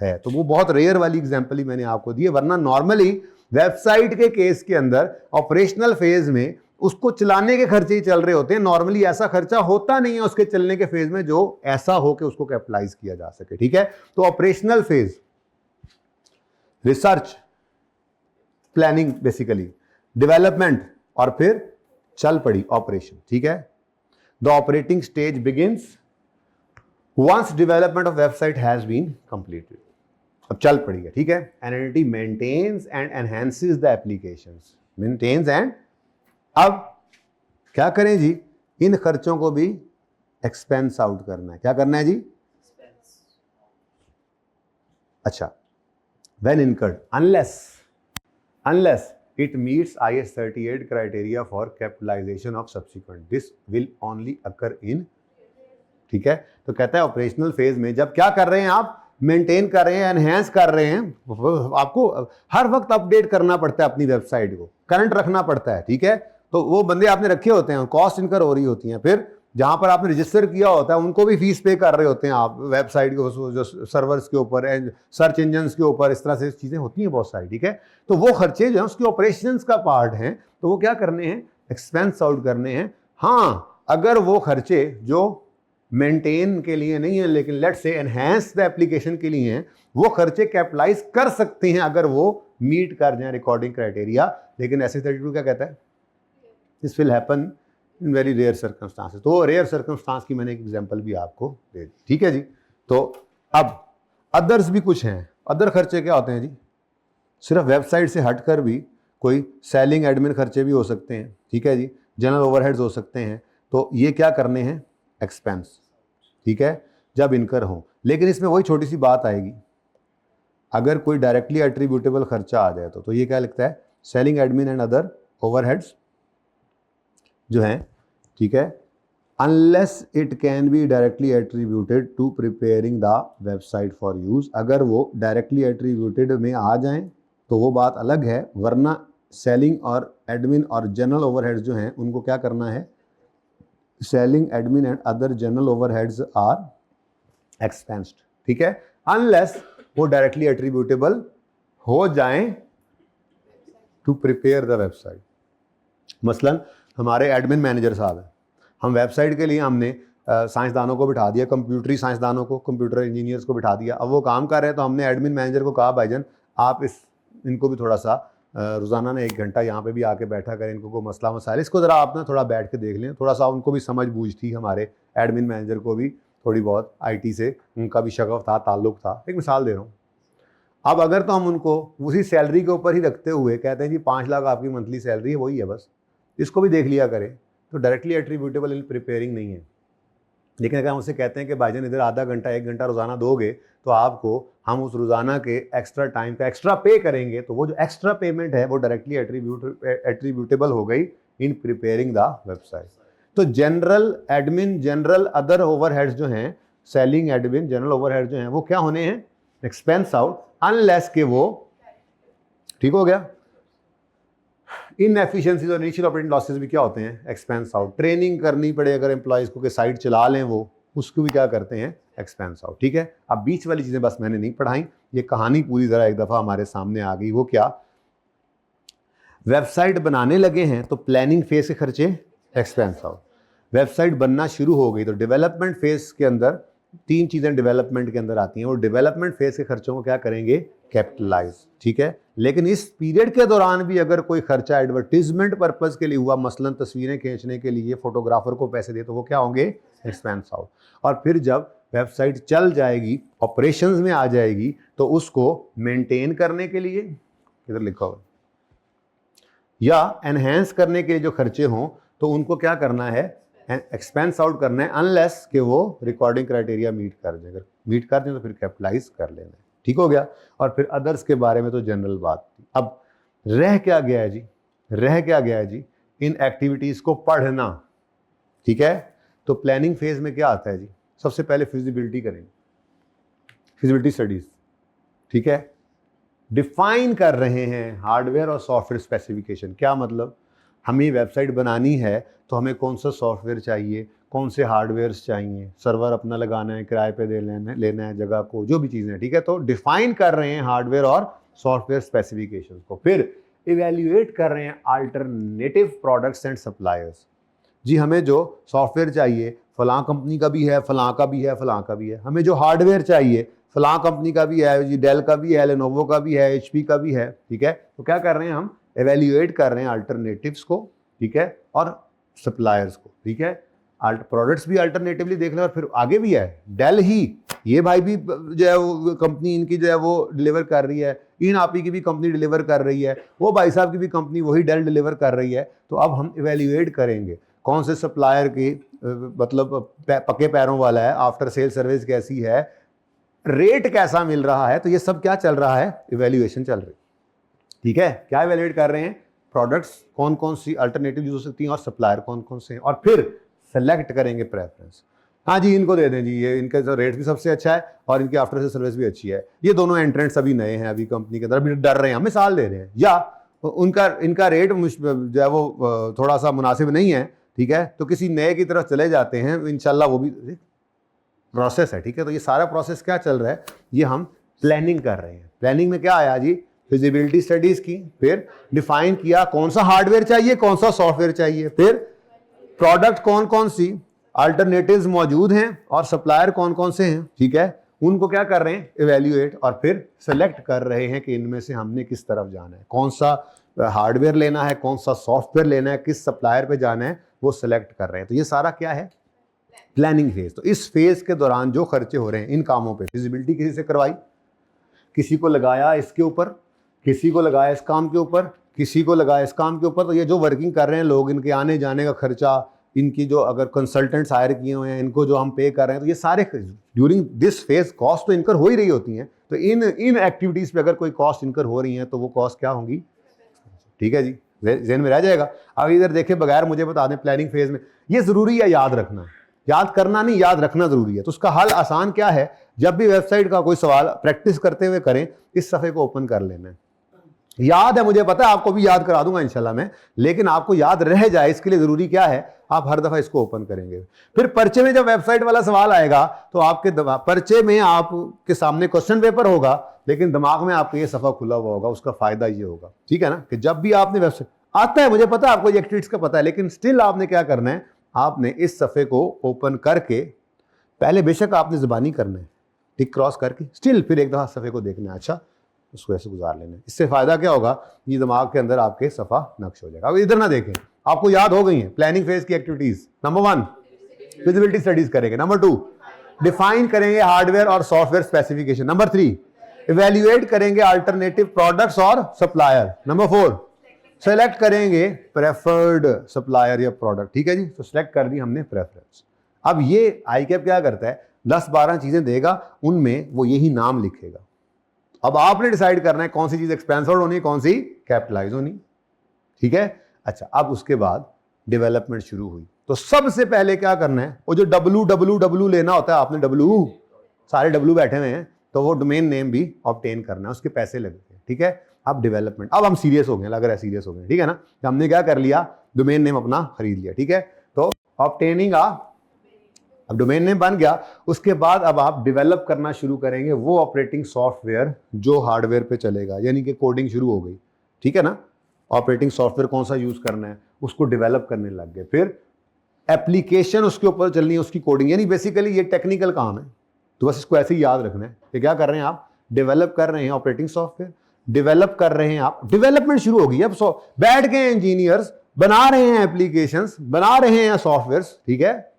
है, तो वो बहुत रेयर वाली एग्जांपल ही मैंने आपको दी है। वरना नॉर्मली वेबसाइट के केस के अंदर ऑपरेशनल फेज में उसको चलाने के खर्चे ही चल रहे होते हैं, नॉर्मली ऐसा खर्चा होता नहीं है उसके चलने के फेज में जो ऐसा हो कि उसको कैपिटलाइज किया जा सके, ठीक है। तो operational phase, research, planning basically, development और फिर चल पड़ी ऑपरेशन, ठीक है। The operating stage begins once development of website has been completed. अब चल पड़ी है, ठीक है। An entity maintains and enhances the applications, maintains and, अब क्या करें जी, इन खर्चों को भी एक्सपेंस आउट करना है। क्या करना है जी? अच्छा, when incurred unless it meets IS 38 criteria for capitalization of subsequent, this will only occur in, ठीक है। तो कहता है ऑपरेशनल फेज में जब क्या कर रहे हैं आप, मेंटेन कर रहे हैं, एनहेंस कर रहे हैं, आपको हर वक्त अपडेट करना पड़ता है अपनी वेबसाइट को, करंट रखना पड़ता है, ठीक है। तो वो बंदे आपने रखे होते हैं, कॉस्ट इनकर हो रही होती हैं, फिर जहां पर आपने रजिस्टर किया होता है उनको भी फीस पे कर रहे होते हैं आप, वेबसाइट के जो सर्वर्स के ऊपर, सर्च इंजन के ऊपर, इस तरह से चीज़ें होती हैं बहुत सारी, ठीक है। तो वो खर्चे जो हैं उसके ऑपरेशंस का पार्ट हैं, तो वो क्या करने हैं, एक्सपेंस आउट करने हैं। हाँ, अगर वो खर्चे जो मेंटेन के लिए नहीं है लेकिन लेट से एनहांस द एप्लीकेशन के लिए हैं, वो खर्चे कैपिटलाइज कर सकते हैं अगर वो मीट कर जाए रिकॉर्डिंग क्राइटेरिया। लेकिन ऐसे 32 क्या कहता है, this will happen in very rare circumstances. तो रेयर सर्कमस्टांस की मैंने एक एग्जांपल भी आपको दे दी, ठीक है जी। तो अब अदर्स भी कुछ हैं। अदर खर्चे क्या होते हैं जी, सिर्फ वेबसाइट से हटकर भी कोई सेलिंग एडमिन खर्चे भी हो सकते हैं, ठीक है जी, जनरल ओवरहेड्स हो सकते हैं। तो ये क्या करने हैं, एक्सपेंस, ठीक है, जब इनकर हो। लेकिन इसमें वही छोटी सी बात आएगी, अगर कोई डायरेक्टली एट्रीब्यूटेबल खर्चा आ जाए तो ये क्या लिखता है, selling admin and other overheads जो हैं, ठीक है, unless it can be directly attributed to preparing the website for use. अगर वो डायरेक्टली एट्रीब्यूटेड में आ जाएं तो वो बात अलग है, वरना सेलिंग और एडमिन और जनरल ओवरहेड्स जो हैं उनको क्या करना है, selling admin and other general overheads are expensed, ठीक है, अनलेस वो डायरेक्टली एट्रीब्यूटेबल हो जाएं टू प्रिपेयर द वेबसाइट। मसलन हमारे एडमिन मैनेजर साहब हैं, हम वेबसाइट के लिए हमने साइंसदानों को बिठा दिया, कंप्यूटरी साइंसदानों को, कंप्यूटर इंजीनियर्स को बिठा दिया। अब वो काम कर रहे हैं तो हमने एडमिन मैनेजर को कहा भाईजान आप इनको भी थोड़ा सा रोज़ाना ना 1 घंटा यहाँ पे भी आके बैठा करें, इनको कोई मसला मसाइल इसको ज़रा आप ना थोड़ा बैठ के देख लें। थोड़ा सा उनको भी समझ बूझ थी, हमारे एडमिन मैनेजर को भी थोड़ी बहुत IT से उनका भी शगफ था, ताल्लुक़ था। एक मिसाल दे रहा हूँ। अब अगर तो हम उनको उसी सैलरी के ऊपर ही रखते हुए कहते हैं जी 5 लाख आपकी मंथली सैलरी है, वही है बस, इसको भी देख लिया करें, तो डायरेक्टली एट्रीब्यूटेबल इन प्रिपेयरिंग नहीं है। लेकिन अगर हम उससे कहते हैं कि भाईजान इधर आधा घंटा 1 घंटा रोज़ाना दोगे तो आपको हम उस रोज़ाना के एक्स्ट्रा टाइम का एक्स्ट्रा पे करेंगे, तो वो जो एक्स्ट्रा पेमेंट है वो डायरेक्टली एट्रीब्यूटेबल हो गई इन प्रिपेयरिंग द वेबसाइट। तो general admin, general other overheads जो हैं, सेलिंग एडमिन, जनरल ओवरहेड्स जो हैं वो क्या होने हैं, एक्सपेंस आउट, अनलेस के वो, ठीक हो गया। इनएफिशिएंसीज और इनिशियल ऑपरेटिंग लॉसेस भी क्या होते हैं, एक्सपेंस आउट। ट्रेनिंग करनी पड़े अगर एम्प्लॉइज़ को कि साइट चला लें वो, उसको भी क्या करते हैं, एक्सपेंस आउट, ठीक है। अब बीच वाली चीज़ें बस मैंने नहीं पढ़ाई, ये कहानी पूरी ज़रा एक दफ़ा हमारे सामने आ गई। वो क्या, वेबसाइट बनाने लगे हैं तो प्लानिंग फेज के खर्चे एक्सपेंस आउट। वेबसाइट बनना शुरू हो गई तो डेवलपमेंट फेज के अंदर 3 चीज़ें डेवलपमेंट के अंदर आती हैं, और डेवलपमेंट फेज के खर्चों को क्या करेंगे, कैपिटलाइज, ठीक है। लेकिन इस पीरियड के दौरान भी अगर कोई खर्चा एडवर्टीजमेंट पर्पज़ के लिए हुआ, मसलन तस्वीरें खींचने के लिए फोटोग्राफर को पैसे दे, तो वो क्या होंगे, एक्सपेंस आउट। और फिर जब वेबसाइट चल जाएगी, ऑपरेशंस में आ जाएगी, तो उसको मेंटेन करने के लिए, इधर लिखा हुआ, या एनहेंस करने के लिए जो खर्चे हों तो उनको क्या करना है, एक्सपेंस आउट करना है, अनलेस कि वो रिकॉर्डिंग क्राइटेरिया मीट कर जाए। अगर मीट कर जाए तो फिर कैपिटलाइज कर लेना है, ठीक हो गया। और फिर अदर्स के बारे में तो जनरल बात थी। अब रह क्या गया है जी, रह क्या गया है जी, इन एक्टिविटीज़ को पढ़ना, ठीक है। तो प्लानिंग फेज में क्या आता है जी, सबसे पहले फिजिबिलिटी करेंगे, फिजिबिलिटी स्टडीज, ठीक है। डिफाइन कर रहे हैं हार्डवेयर और सॉफ्टवेयर स्पेसिफिकेशन। क्या मतलब, हमें वेबसाइट बनानी है तो हमें कौन सा सॉफ्टवेयर चाहिए, कौन से हार्डवेयर्स चाहिए, सर्वर अपना लगाना है, किराए पे दे लेना है जगह को, जो भी चीज़ें हैं, ठीक है। तो डिफाइन कर रहे हैं हार्डवेयर और सॉफ्टवेयर स्पेसिफिकेशन को। फिर इवेल्युएट कर रहे हैं अल्टरनेटिव प्रोडक्ट्स एंड सप्लायर्स। जी हमें जो सॉफ्टवेयर चाहिए फलां कंपनी का भी है, फलां का भी है, फलां का भी है। हमें जो हार्डवेयर चाहिए फलां कंपनी का भी है जी, डेल का भी है, लेनोवो का भी है, एचपी का भी है, ठीक है। तो क्या कर रहे हैं हम, एवेल्युएट कर रहे हैं अल्टरनेटिव्स को, ठीक है, और सप्लायर्स को, ठीक है। प्रोडक्ट्स भी अल्टरनेटिवली देख लें, और फिर आगे भी है डेल ही, ये भाई भी जो है वो कंपनी इनकी जो है वो डिलीवर कर रही है, इन आपी की भी कंपनी डिलीवर कर रही है, वो भाई साहब की भी कंपनी वही डेल डिलीवर कर रही है। तो अब हम इवेल्युएट करेंगे कौन से सप्लायर की मतलब पक्के पैरों वाला है, आफ्टर सेल सर्विस कैसी है, रेट कैसा मिल रहा है। तो ये सब क्या चल रहा है, इवेल्युएशन चल रही, ठीक है। क्या इवेल्युएट कर रहे हैं, प्रोडक्ट्स कौन कौन सी अल्टरनेटिव यूज हो सकती हैं और सप्लायर कौन कौन से हैं, और फिर सेलेक्ट करेंगे प्रेफरेंस। हाँ जी, इनको दे दें जी, ये इनका जो रेट भी सबसे अच्छा है और इनकी आफ्टर सेल सर्विस भी अच्छी है। ये दोनों एंट्रेंट्स अभी नए हैं, अभी कंपनी के अंदर अभी डर रहे हैं, हम मिसाल दे रहे हैं, या उनका इनका रेट जो है वो थोड़ा सा मुनासिब नहीं है, ठीक है, तो किसी नए की तरफ चले जाते हैं, इंशाल्लाह वो भी प्रोसेस है, ठीक है। तो ये सारा प्रोसेस क्या चल रहा है, ये हम प्लानिंग कर रहे हैं। प्लानिंग में क्या आया जी, फिजिबिलिटी स्टडीज की, फिर डिफाइन किया कौन सा हार्डवेयर चाहिए, कौन सा सॉफ्टवेयर चाहिए, फिर प्रोडक्ट कौन कौन सी अल्टरनेटिव्स मौजूद हैं और सप्लायर कौन कौन से हैं, ठीक है, उनको क्या कर रहे हैं, इवेल्युएट, और फिर सेलेक्ट कर रहे हैं कि इनमें से हमने किस तरफ जाना है, कौन सा हार्डवेयर लेना है, कौन सा सॉफ्टवेयर लेना है, किस सप्लायर पे जाना है, वो सेलेक्ट कर रहे हैं। तो ये सारा क्या है, प्लानिंग फेज। तो इस फेज के दौरान जो खर्चे हो रहे हैं इन कामों पे, फिजिबिलिटी किसी से करवाई, किसी को लगाया इसके ऊपर, किसी को लगाया इस काम के ऊपर, किसी को लगाया इस काम के ऊपर। तो ये जो वर्किंग कर रहे हैं लोग, इनके आने जाने का खर्चा, इनकी जो अगर कंसल्टेंट्स हायर किए हुए हैं, इनको जो हम पे कर रहे हैं, तो ये सारे ड्यूरिंग दिस फेज कॉस्ट तो इनकर हो ही रही होती हैं। तो इन एक्टिविटीज़ पे अगर कोई कॉस्ट इनकर हो रही हैं तो वो कॉस्ट क्या होंगी, ठीक है जी, ज़हन में रह जाएगा। अब इधर देखें, बगैर मुझे बता दें, प्लानिंग फेज में ये ज़रूरी है याद रखना, याद करना नहीं, याद रखना ज़रूरी है। तो उसका हल आसान क्या है, जब भी वेबसाइट का कोई सवाल प्रैक्टिस करते हुए करें, इस सफ़े को ओपन कर लेना है। याद है, मुझे पता है, आपको भी याद करा दूंगा इंशाल्लाह मैं, लेकिन आपको याद रह जाए इसके लिए ज़रूरी क्या है, आप हर दफ़ा इसको ओपन करेंगे। फिर पर्चे में जब वेबसाइट वाला सवाल आएगा तो आपके पर्चे में आपके सामने क्वेश्चन पेपर होगा, लेकिन दिमाग में आपका ये सफ़ा खुला हुआ होगा। उसका फ़ायदा ये होगा, ठीक है ना, कि जब भी आपने वेबसाइट आता है, मुझे पता है आपको ये एक्टिविटीज का पता है, लेकिन स्टिल आपने क्या करना है, आपने इस सफ़े को ओपन करके पहले बेशक आपने ज़बानी करना है, टिक क्रॉस करके, स्टिल फिर एक दफ़ा सफ़े को देखना है, अच्छा उसको ऐसे गुजार लेना है। इससे फ़ायदा क्या होगा, ये दिमाग के अंदर आपके सफ़ा नक्श हो जाएगा। अब इधर ना देखें, आपको याद हो गई है प्लानिंग फेज की एक्टिविटीज़। नंबर 1 फिजिबिलिटी स्टडीज करेंगे, नंबर 2 डिफाइन करेंगे हार्डवेयर और सॉफ्टवेयर स्पेसिफिकेशन, नंबर 3 इवेल्युएट करेंगे अल्टरनेटिव प्रोडक्ट्स और सप्लायर, नंबर 4 सेलेक्ट करेंगे प्रेफर्ड सप्लायर या प्रोडक्ट, ठीक है जी। तो सेलेक्ट कर दी हमने प्रेफरेंस। अब ये आईकैप क्या करता है, 10-12 चीजें देगा, उनमें वो यही नाम लिखेगा। अब आपने डिसाइड करना है कौन सी चीज एक्सपेंसिव होनी है, कौन सी कैपिटलाइज होनी, ठीक है। अच्छा, अब उसके बाद डेवलपमेंट शुरू हुई। तो सबसे पहले क्या करना है, वो जो www लेना होता है, आपने W, सारे W बैठे हुए हैं, तो वो डोमेन नेम भी ऑब्टेन करना है, उसके पैसे लगते हैं, ठीक है। अब डेवलपमेंट, अब हम सीरियस हो गए, लग रहा है सीरियस हो गए, ठीक है ना। हमने क्या कर लिया, डोमेन नेम अपना खरीद लिया, ठीक है। तो ऑब्टेनिंग अब डोमेन नेम बन गया, उसके बाद अब आप डेवलप करना शुरू करेंगे वो ऑपरेटिंग सॉफ्टवेयर जो हार्डवेयर पे चलेगा, यानी कि कोडिंग शुरू हो गई, ठीक है ना। ऑपरेटिंग सॉफ्टवेयर कौन सा यूज करना है, उसको डेवलप करने लग गए। फिर एप्लीकेशन उसके ऊपर चलनी है, उसकी कोडिंग, यानी बेसिकली ये टेक्निकल काम है। तो बस इसको ऐसे ही याद रखना है कि क्या कर रहे हैं आप, डेवलप कर रहे हैं ऑपरेटिंग सॉफ्टवेयर, डेवलप कर रहे हैं आप, डेवलपमेंट शुरू हो गई। अब बैठ गए इंजीनियर्स, बना रहे हैं एप्लीकेशंस, बना रहे हैं सॉफ्टवेयर्स, ठीक है,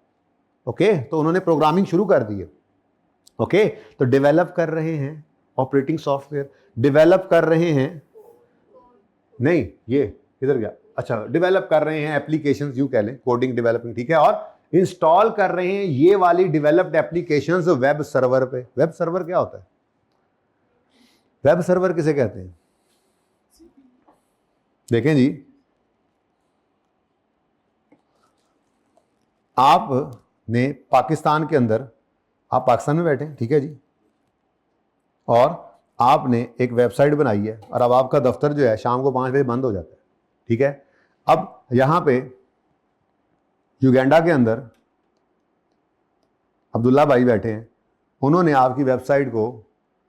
ओके। तो उन्होंने प्रोग्रामिंग शुरू कर दी है, ओके। तो डेवलप कर रहे हैं ऑपरेटिंग सॉफ्टवेयर, डेवलप कर रहे हैं, नहीं ये किधर गया, अच्छा, डेवलप कर रहे हैं एप्लीकेशंस, यूं कह लें, कोडिंग डेवलपिंग, ठीक है। और इंस्टॉल कर रहे हैं ये वाली डेवलप्ड एप्लीकेशंस वेब सर्वर पे। वेब सर्वर क्या होता है, वेब सर्वर किसे कहते हैं, देखें जी, आपने पाकिस्तान के अंदर, आप पाकिस्तान में बैठे हैं, ठीक है जी, और आपने एक वेबसाइट बनाई है, और अब आपका दफ्तर जो है शाम को 5 बजे बंद हो जाता है, ठीक है। अब यहां पे युगांडा के अंदर अब्दुल्ला भाई बैठे हैं, उन्होंने आपकी वेबसाइट को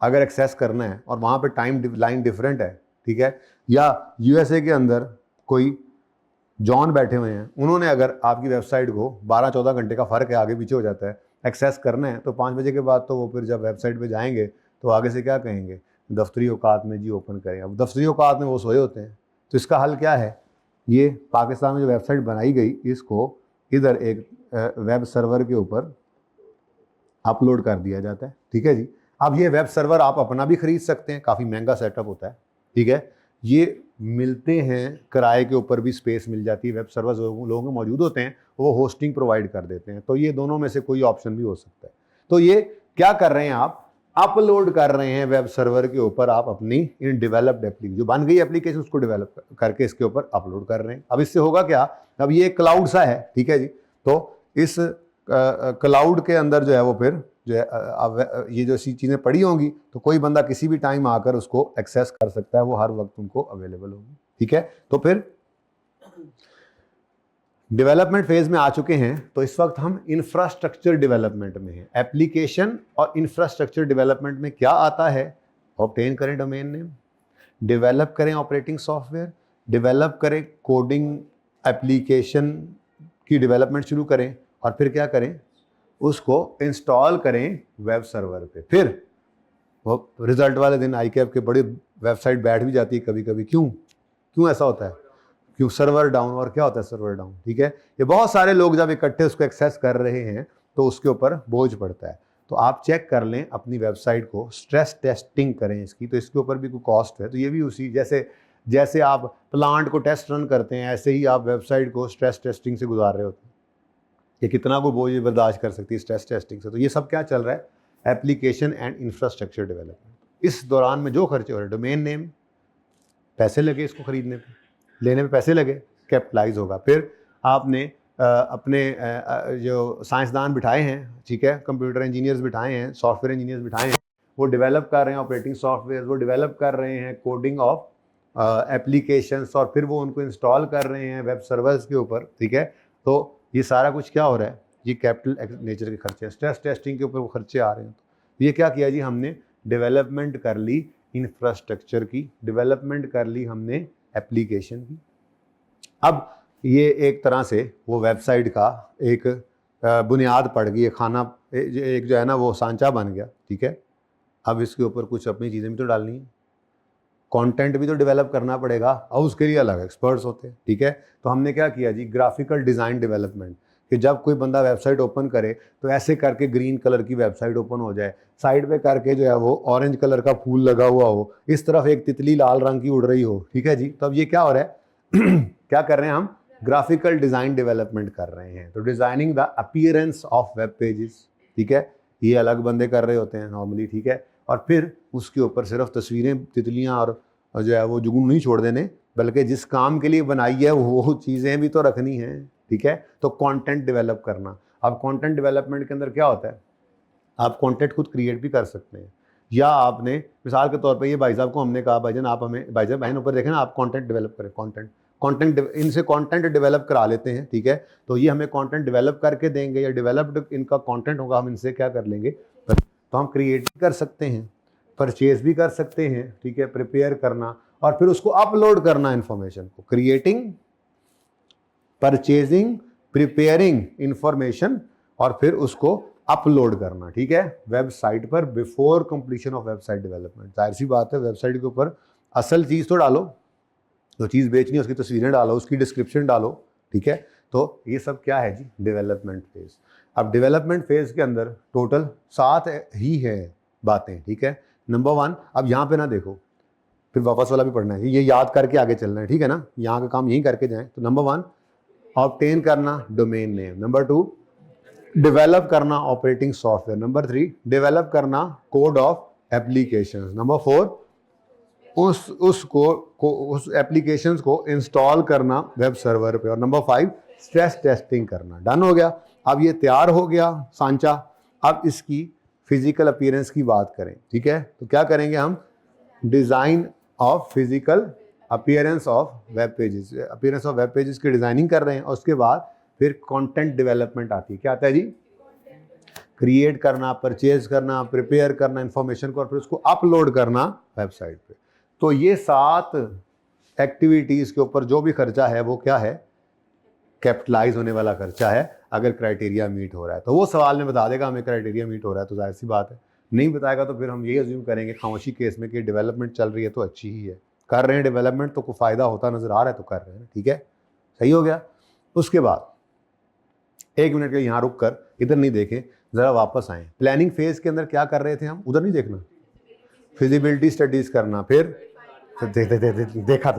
अगर एक्सेस करना है और वहां पे टाइम लाइन डिफरेंट है, ठीक है, या यूएसए के अंदर कोई जॉन बैठे हुए हैं, उन्होंने अगर आपकी वेबसाइट को 12-14 घंटे का फर्क है, आगे पीछे हो जाता है, एक्सेस करना है तो 5 बजे के बाद तो वो फिर जब वेबसाइट पे जाएंगे तो आगे से क्या कहेंगे, दफ्तरी औकात में जी ओपन करें। अब दफ्तरी औकात में वो सोए होते हैं, तो इसका हल क्या है, ये पाकिस्तान में जो वेबसाइट बनाई गई इसको इधर एक वेब सर्वर के ऊपर अपलोड कर दिया जाता है, ठीक है जी। अब ये वेब सर्वर आप अपना भी खरीद सकते हैं, काफ़ी महंगा सेटअप होता है, ठीक है। ये मिलते हैं किराए के ऊपर भी स्पेस मिल जाती है, वेब सर्वर लोगों के मौजूद होते हैं, वो होस्टिंग प्रोवाइड कर देते हैं, तो ये दोनों में से कोई ऑप्शन भी हो सकता है। तो ये क्या कर रहे हैं, आप अपलोड कर रहे हैं वेब सर्वर के ऊपर आप अपनी इन डेवलप्ड एप्लीकेशन, जो बन गई एप्लीकेशन उसको डेवलप करके इसके ऊपर अपलोड कर रहे हैं। अब इससे होगा क्या, अब ये क्लाउड सा है, ठीक है जी। तो इस क्लाउड के अंदर जो है वो फिर जो है अब ये जो सी चीज़ें पड़ी होंगी तो कोई बंदा किसी भी टाइम आकर उसको एक्सेस कर सकता है, वो हर वक्त उनको अवेलेबल होगी, ठीक है। तो फिर डेवलपमेंट फेज में आ चुके हैं, तो इस वक्त हम इंफ्रास्ट्रक्चर डेवलपमेंट में हैं। एप्लीकेशन और इंफ्रास्ट्रक्चर डेवलपमेंट में क्या आता है, ऑब्टेन करें डोमेन नेम, डेवलप करें ऑपरेटिंग सॉफ्टवेयर, डेवलप करें कोडिंग एप्लीकेशन की डेवलपमेंट शुरू करें, और फिर क्या करें, उसको इंस्टॉल करें वेब सर्वर पे। फिर वो रिजल्ट वाले दिन ICAP के बड़ी वेबसाइट बैठ भी जाती है कभी कभी, क्यों ऐसा होता है, क्यों, सर्वर डाउन। और क्या होता है सर्वर डाउन, ठीक है। ये बहुत सारे लोग जब इकट्ठे उसको एक्सेस कर रहे हैं तो उसके ऊपर बोझ पड़ता है। तो आप चेक कर लें अपनी वेबसाइट को, स्ट्रेस टेस्टिंग करें इसकी, तो इसके ऊपर भी कोई कॉस्ट है, तो ये भी उसी जैसे आप प्लांट को टेस्ट रन करते हैं ऐसे ही आप वेबसाइट को स्ट्रेस टेस्टिंग से गुजार रहे होते हैं, कि कितना को बोझ बर्दाश्त कर सकती है स्ट्रेस टेस्टिंग से। तो ये सब क्या चल रहा है, एप्लीकेशन एंड इंफ्रास्ट्रक्चर डेवलपमेंट। इस दौरान में जो खर्चे हो रहे हैं, डोमेन नेम, पैसे लगे इसको खरीदने पे, लेने पे पैसे लगे, कैपिटलाइज होगा। फिर आपने अपने जो साइंसदान बिठाए हैं, ठीक है, कंप्यूटर इंजीनियर्स बिठाए हैं, सॉफ्टवेयर इंजीनियर्स बिठाए हैं, वो डेवलप कर रहे हैं ऑपरेटिंग सॉफ्टवेयर, वो डेवलप कर रहे हैं कोडिंग ऑफ एप्लीकेशंस, और फिर वो उनको इंस्टॉल कर रहे हैं वेब सर्वर्स के ऊपर, ठीक है। तो ये सारा कुछ क्या हो रहा है, ये कैपिटल नेचर के खर्चे हैं, स्ट्रेस टेस्टिंग के ऊपर वो खर्चे आ रहे हैं। तो ये क्या किया जी, हमने डेवलपमेंट कर ली इंफ्रास्ट्रक्चर की, डेवलपमेंट कर ली हमने एप्लीकेशन की। अब ये एक तरह से वो वेबसाइट का एक बुनियाद पड़ गई है, खाना एक जो है ना वो सांचा बन गया, ठीक है। अब इसके ऊपर कुछ अपनी चीज़ें भी तो डालनी है, कंटेंट भी तो डेवलप करना पड़ेगा, और उसके लिए अलग एक्सपर्ट्स होते हैं, ठीक है। तो हमने क्या किया जी, ग्राफिकल डिज़ाइन डेवलपमेंट, कि जब कोई बंदा वेबसाइट ओपन करे तो ऐसे करके ग्रीन कलर की वेबसाइट ओपन हो जाए, साइड पे करके जो है वो ऑरेंज कलर का फूल लगा हुआ हो, इस तरफ एक तितली लाल रंग की उड़ रही हो, ठीक है जी। तो अब ये क्या हो रहा है क्या कर रहे हैं हम, ग्राफिकल डिज़ाइन डेवलपमेंट कर रहे हैं। तो designing the appearance of web pages, ठीक है, ये अलग बंदे कर रहे होते हैं नॉर्मली, ठीक है। और फिर उसके ऊपर सिर्फ तस्वीरें, तितलियां और जो है वो जुगनू नहीं छोड़ देने, बल्कि जिस काम के लिए बनाई है वो चीज़ें भी तो रखनी हैं, ठीक है। तो कंटेंट डेवलप करना, अब कंटेंट डेवलपमेंट के अंदर क्या होता है, आप कंटेंट खुद क्रिएट भी कर सकते हैं, या आपने मिसाल के तौर पे ये भाई साहब को हमने कहा भाईजान आप हमें, भाईजान बहन ऊपर देखें ना, आप कंटेंट डेवलप करें, कंटेंट इनसे कंटेंट डेवलप करा लेते हैं, ठीक है। तो ये हमें कंटेंट डेवलप करके देंगे, या डेवलप्ड इनका कंटेंट होगा, हम इनसे क्या कर लेंगे, तो हम क्रिएट कर सकते हैं, परचेज भी कर सकते हैं, ठीक है, प्रिपेयर करना और फिर उसको अपलोड करना इन्फॉर्मेशन को, क्रिएटिंग, परचेजिंग, प्रिपेयरिंग इंफॉर्मेशन और फिर उसको अपलोड करना, ठीक है, वेबसाइट पर before completion of website development. जाहिर सी बात है वेबसाइट के ऊपर असल चीज़ तो डालो, जो चीज़ बेचनी है उसकी तस्वीरें डालो, उसकी डिस्क्रिप्शन डालो, ठीक है। तो ये सब क्या है जी, डेवलपमेंट फेज। अब डेवलपमेंट फेज के अंदर टोटल 7 ही है बातें, ठीक है। नंबर 1, अब यहाँ पे ना देखो, फिर वापस वाला भी पढ़ना है, ये याद करके आगे चलना है, ठीक है ना, यहाँ का काम यहीं करके जाएं। तो नंबर 1 ऑब्टेन करना डोमेन नेम, नंबर 2 डेवलप करना ऑपरेटिंग सॉफ्टवेयर, नंबर 3 डेवलप करना कोड ऑफ एप्लीकेशंस, नंबर 4 उस एप्लीकेशंस को इंस्टॉल करना वेब सर्वर पे, और नंबर 5 स्ट्रेस टेस्टिंग करना। डन हो गया। अब ये तैयार हो गया सांचा, अब इसकी फिजिकल अपीयरेंस की बात करें, ठीक है। तो क्या करेंगे हम, design of physical appearance of web pages, appearance of web pages की डिज़ाइनिंग कर रहे हैं, और उसके बाद फिर कंटेंट डेवलपमेंट आती है। क्या आता है जी, क्रिएट करना, परचेज करना, प्रिपेयर करना इंफॉर्मेशन को और फिर उसको अपलोड करना वेबसाइट पे। तो ये 7 एक्टिविटीज़ के ऊपर जो भी खर्चा है वो क्या है, कैपिटलाइज होने वाला खर्चा है। अगर क्राइटेरिया मीट हो रहा है तो वो सवाल में बता देगा हमें क्राइटेरिया मीट हो रहा है तो जाहिर सी बात है, नहीं बताएगा तो फिर हम ये अज्यूम करेंगे खामोशी केस में कि डेवलपमेंट चल रही है तो अच्छी ही है, कर रहे हैं डेवलपमेंट तो कोई फ़ायदा होता नज़र आ रहा है तो कर रहे हैं, ठीक है, सही हो गया। उसके बाद 1 मिनट के यहाँ रुक कर इधर नहीं देखें, ज़रा वापस आएँ। प्लानिंग फेज़ के अंदर क्या कर रहे थे हम, उधर नहीं देखना, फिजिबिलिटी स्टडीज़ करना, फिर देखा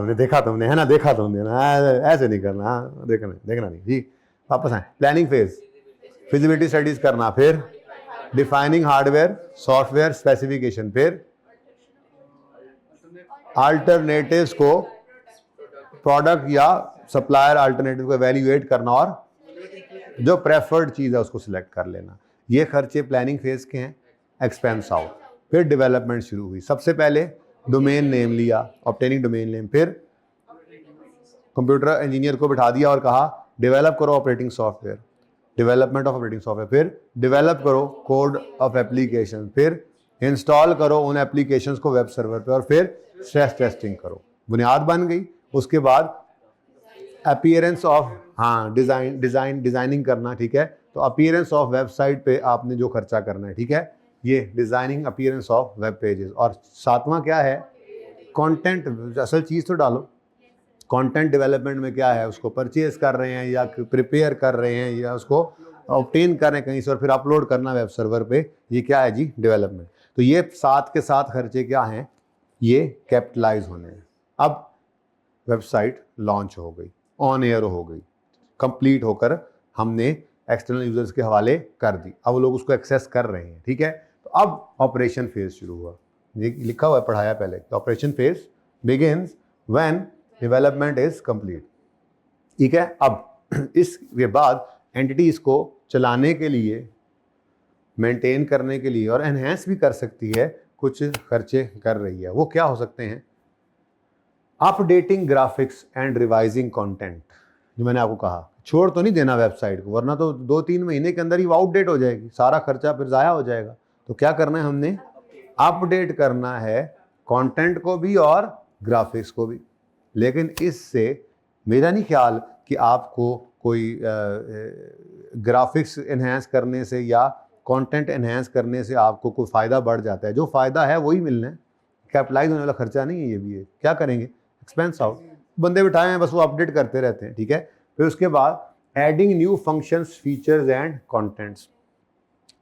तुमने है ना, देखा तुमने ना, ऐसे नहीं करना, हाँ देखना नहीं जी। वापस आए, प्लानिंग फेज, फिजिबिलिटी स्टडीज करना, फिर डिफाइनिंग हार्डवेयर सॉफ्टवेयर स्पेसिफिकेशन, फिर अल्टरनेटिव्स को, प्रोडक्ट या सप्लायर अल्टरनेटिव को एवेल्युएट करना और जो प्रेफर्ड चीज़ है उसको सिलेक्ट कर लेना। ये खर्चे प्लानिंग फेज के हैं, एक्सपेंस आउट। फिर डेवलपमेंट शुरू हुई, सबसे पहले डोमेन नेम लिया, ऑब्टेनिंग डोमेन नेम, फिर कंप्यूटर इंजीनियर को बिठा दिया और कहा डेवलप करो operating software, development of operating software, फिर डेवलप करो कोड ऑफ एप्लीकेशन, फिर इंस्टॉल करो उन एप्लीकेशंस को वेब सर्वर पे, और फिर स्ट्रेस टेस्टिंग करो। बुनियाद बन गई। उसके बाद अपीयरेंस ऑफ, हाँ, डिज़ाइनिंग करना, ठीक है, तो अपीयरेंस ऑफ वेबसाइट पे आपने जो खर्चा करना है, ठीक है, ये designing appearance of web pages. और सातवां क्या है, कंटेंट, असल चीज़ तो डालो, कंटेंट डेवलपमेंट में क्या है, उसको परचेज कर रहे हैं या प्रिपेयर कर रहे हैं या उसको ऑब्टेन कर रहे हैं कहीं से और फिर अपलोड करना वेब सर्वर पे, ये क्या है जी, डेवलपमेंट। तो ये 7 के 7 खर्चे क्या हैं, ये कैपिटलाइज होने हैं। अब वेबसाइट लॉन्च हो गई, ऑन एयर हो गई, कंप्लीट होकर हमने एक्सटर्नल यूजर्स के हवाले कर दी, अब लोग उसको एक्सेस कर रहे हैं, ठीक है। तो अब ऑपरेशन फेज शुरू हुआ, ये लिखा हुआ है, पढ़ाया पहले, operation phase begins when development is complete, ठीक है। अब इसके बाद एंटिटीज को चलाने के लिए, मेंटेन करने के लिए और एनहेंस भी कर सकती है, कुछ खर्चे कर रही है। वो क्या हो सकते हैं, updating graphics and revising content, जो मैंने आपको कहा, छोड़ तो नहीं देना वेबसाइट को, वरना तो 2-3 महीने के अंदर ही वो आउटडेट हो जाएगी, सारा खर्चा फिर ज़ाया हो जाएगा। तो क्या करना है हमने, अपडेट करना है कंटेंट को भी और ग्राफिक्स को भी। लेकिन इससे मेरा नहीं ख्याल कि आपको कोई ग्राफिक्स एनहेंस करने से या कंटेंट एनहेंस करने से आपको कोई फ़ायदा बढ़ जाता है। जो फ़ायदा है वही मिलना है, कैपिटलाइज होने वाला खर्चा नहीं है ये भी है। क्या करेंगे, एक्सपेंस आउट, बंदे बिठाए हैं बस वो अपडेट करते रहते हैं, ठीक है। फिर उसके बाद adding new functions, features and contents.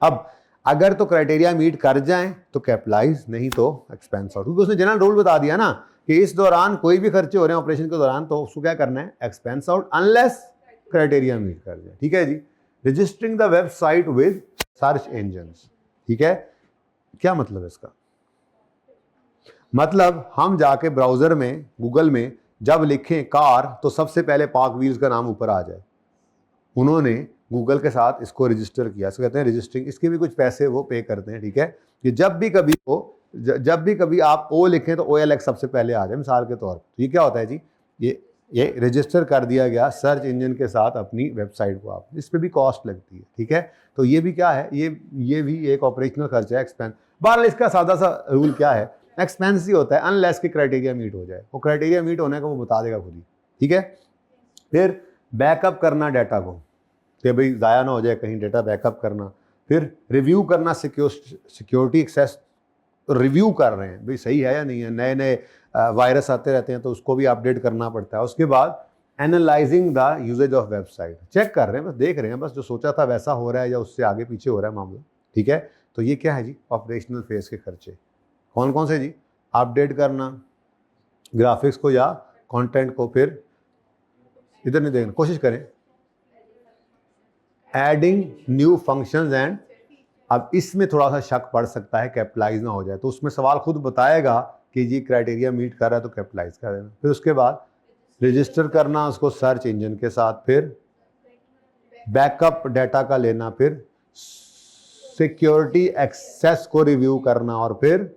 अब अगर तो क्राइटेरिया मीट कर जाएं तो कैपिटलाइज, नहीं तो एक्सपेंस आउट, क्योंकि उसने जनरल रूल बता दिया ना कि इस दौरान कोई भी खर्चे हो रहे हैं ऑपरेशन के दौरान तो उसको क्या करना है, expense out, unless criteria meet कर जाए, ठीक है जी। Registering the website with search engines, ठीक है। क्या मतलब है इसका, मतलब हम जाके ब्राउजर में, गूगल में जब लिखें कार तो सबसे पहले पार्क व्हील्स का नाम ऊपर आ जाए। उन्होंने गूगल के साथ इसको रजिस्टर किया, इसको कहते हैं रजिस्टरिंग, इसके भी कुछ पैसे वो पे करते हैं, ठीक है। कि जब भी कभी आप ओ लिखें तो OLX सबसे पहले आ जाए, मिसाल के तौर पर। तो ये क्या होता है जी, ये रजिस्टर कर दिया गया सर्च इंजन के साथ अपनी वेबसाइट को, आप इस पर भी कॉस्ट लगती है, ठीक है। तो ये भी क्या है, ये भी एक ऑपरेशनल खर्चा है, एक्सपेंस। बहरहाल इसका सादा सा रूल क्या है, एक्सपेंस ही होता है अनलेस के क्राइटेरिया मीट हो जाए। वो क्राइटेरिया मीट होने का वो बता देगा खुद ही, ठीक है। फिर बैकअप करना डाटा को, कि भाई ज़ाया ना हो जाए कहीं, डाटा बैकअप करना। फिर रिव्यू करना, सिक्योरिटी एक्सेस रिव्यू कर रहे हैं भाई सही है या नहीं है, नए नए वायरस आते रहते हैं तो उसको भी अपडेट करना पड़ता है। उसके बाद analysing the usages of website, check कर रहे हैं, बस देख रहे हैं, बस जो सोचा था वैसा हो रहा है या उससे आगे पीछे हो रहा है मामला, ठीक है। तो ये क्या है जी, ऑपरेशनल फेज के खर्चे। कौन कौन से जी, अपडेट करना ग्राफिक्स को या कंटेंट को, फिर इधर नहीं देखना, कोशिश करें, एडिंग न्यू फंक्शंस एंड, अब इसमें थोड़ा सा शक पड़ सकता है कैपिटलाइज ना हो जाए, तो उसमें सवाल खुद बताएगा कि जी क्राइटेरिया मीट कर रहा है तो कैपिटलाइज कर देना। फिर उसके बाद रजिस्टर करना उसको सर्च इंजन के साथ, फिर बैकअप डाटा का लेना, फिर सिक्योरिटी एक्सेस को रिव्यू करना और फिर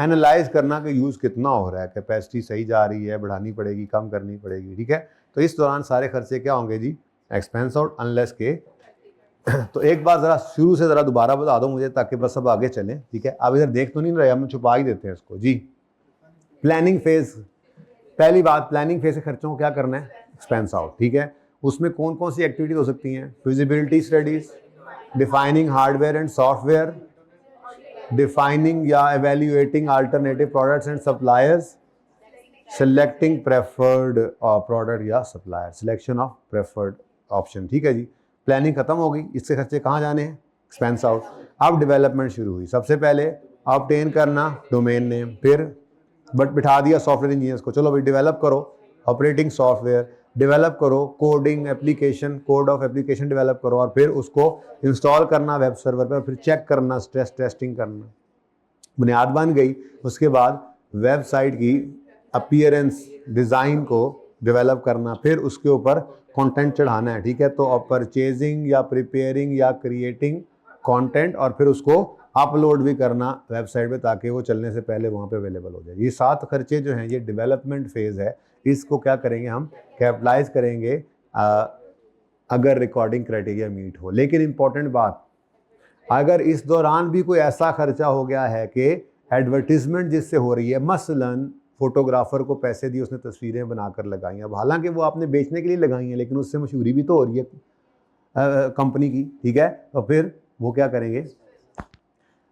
एनालाइज करना कि यूज़ कितना हो रहा है, कैपेसिटी सही जा रही है, बढ़ानी पड़ेगी, कम करनी पड़ेगी, ठीक है। तो इस दौरान सारे खर्चे क्या होंगे जी, एक्सपेंस आउट, अनलेस के। तो एक बार ज़रा शुरू से ज़रा दोबारा बता दो मुझे ताकि बस सब आगे चलें, ठीक है। अब इधर देख तो नहीं रहे, हम छुपा ही देते हैं इसको जी। प्लानिंग फेज, पहली बात, प्लानिंग फेज के खर्चों को क्या करना है, एक्सपेंस आउट, ठीक है। उसमें कौन कौन सी एक्टिविटी हो सकती हैं? Feasibility studies, defining hardware and software, defining या evaluating alternative products and suppliers, selecting preferred product या supplier, selection of preferred option. ठीक है जी, प्लानिंग खत्म हो गई, इससे खर्चे कहाँ जाने हैं? Expense out. अब डेवलपमेंट शुरू हुई। सबसे पहले ऑब्टेन करना डोमेन नेम, फिर बट बिठा दिया सॉफ्टवेयर इंजीनियर्स को, चलो भाई डेवलप करो ऑपरेटिंग सॉफ्टवेयर, डेवलप करो coding application, code of application develop करो, और फिर उसको इंस्टॉल करना वेब सर्वर पर, फिर चेक करना, स्ट्रेस टेस्टिंग करना। बुनियाद बन गई। उसके बाद वेबसाइट की अपीयरेंस डिज़ाइन को डेवलप करना, फिर उसके ऊपर कंटेंट चढ़ाना है। ठीक है, तो परचेजिंग या प्रिपेयरिंग या क्रिएटिंग कंटेंट, और फिर उसको अपलोड भी करना वेबसाइट पे ताकि वो चलने से पहले वहाँ पे अवेलेबल हो जाए। ये 7 खर्चे जो हैं ये डेवलपमेंट फेज़ है। इसको क्या करेंगे हम? कैपिटलाइज करेंगे अगर रिकॉर्डिंग क्राइटेरिया मीट हो। लेकिन इंपॉर्टेंट बात, अगर इस दौरान भी कोई ऐसा खर्चा हो गया है कि एडवर्टीजमेंट जिससे हो रही है, मसलन फोटोग्राफर को पैसे दिए, उसने तस्वीरें बनाकर लगाई, अब हालांकि वो आपने बेचने के लिए लगाई हैं, लेकिन उससे मशहूरी भी तो हो रही है कंपनी की। ठीक है, तो फिर वो क्या करेंगे?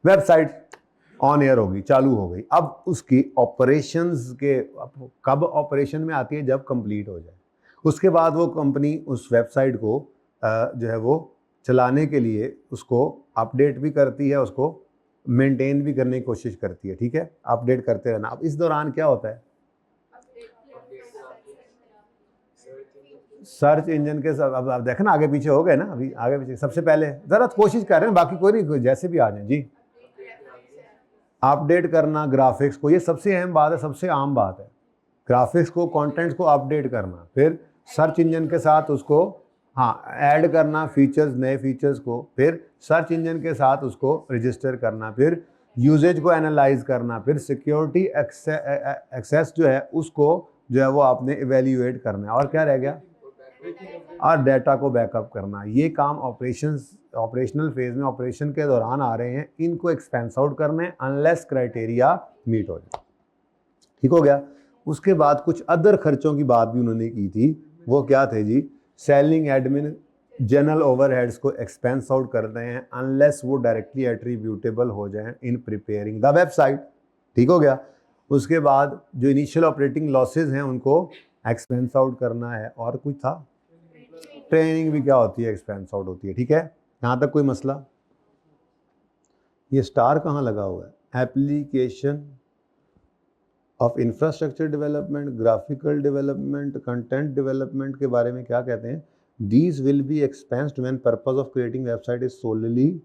वेबसाइट ऑन एयर होगी, चालू हो गई। अब उसकी ऑपरेशंस के कब ऑपरेशन में आती है? जब कंप्लीट हो जाए। उसके बाद वो कंपनी उस वेबसाइट को जो है वो चलाने के लिए उसको अपडेट भी करती है, उसको मेंटेन भी करने की कोशिश करती है। ठीक है, अपडेट करते रहना। अब इस दौरान क्या होता है? सर्च इंजन के साथ अब देखना आगे पीछे हो गए ना, अभी आगे पीछे। सबसे पहले ज़रा कोशिश कर रहे हैं, बाकी कोई नहीं, जैसे भी आ जाए जी। अपडेट करना ग्राफिक्स को, ये सबसे अहम बात है, सबसे आम बात है। ग्राफिक्स को, कंटेंट्स को अपडेट करना, फिर सर्च इंजन के साथ उसको ऐड करना फीचर्स, नए फीचर्स को, फिर सर्च इंजन के साथ उसको रजिस्टर करना, फिर यूजेज को एनालाइज करना, फिर सिक्योरिटी एक्सेस जो है उसको जो है वो आपने इवेल्युएट करना है। और क्या रह गया? और डाटा को बैकअप करना। ये काम ऑपरेशनल फेज में ऑपरेशन के दौरान आ रहे हैं, इनको एक्सपेंस आउट करना है अनलेस क्राइटेरिया मीट हो जाए। ठीक हो गया। उसके बाद कुछ अदर खर्चों की बात भी उन्होंने की थी। वो क्या थे जी? सेलिंग, एडमिन, जनरल ओवरहेड्स को एक्सपेंस आउट कर रहे हैं अनलेस वो डायरेक्टली एट्रीब्यूटेबल हो जाएं इन प्रिपेयरिंग द वेबसाइट। ठीक हो गया। उसके बाद जो इनिशियल ऑपरेटिंग लॉसेज हैं उनको एक्सपेंस आउट करना है। और कुछ था? ट्रेनिंग भी क्या होती है? एक्सपेंस आउट होती है। ठीक है, यहाँ तक कोई मसला? ये स्टार कहाँ लगा हुआ है? Application of infrastructure development, graphical development, content development के बारे में क्या कहते हैं? These will be expensed when purpose of creating website is solely,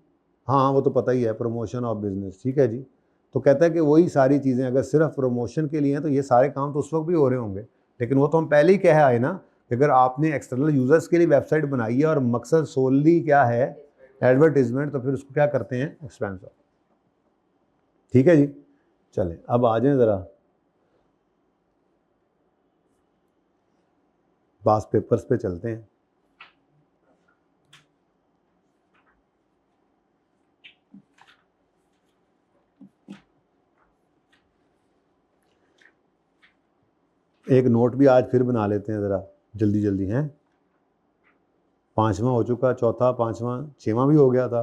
हाँ वो तो पता ही है, प्रमोशन ऑफ बिजनेस। ठीक है जी, तो कहता है कि वही सारी चीज़ें अगर सिर्फ प्रमोशन के लिए हैं तो ये सारे काम तो उस वक्त भी हो रहे होंगे, लेकिन वो तो हम पहले ही कह आए ना कि अगर आपने एक्सटर्नल यूजर्स के लिए वेबसाइट बनाई है और मकसद सोलली क्या है? एडवर्टीजमेंट, तो फिर उसको क्या करते हैं? एक्सपेंस। ठीक है जी, चलें अब आ जाएं ज़रा पास पेपर्स पे चलते हैं। एक नोट भी आज फिर बना लेते हैं ज़रा जल्दी जल्दी हैं। 5वां हो चुका, चौथा, 5वां, 6वां भी हो गया था,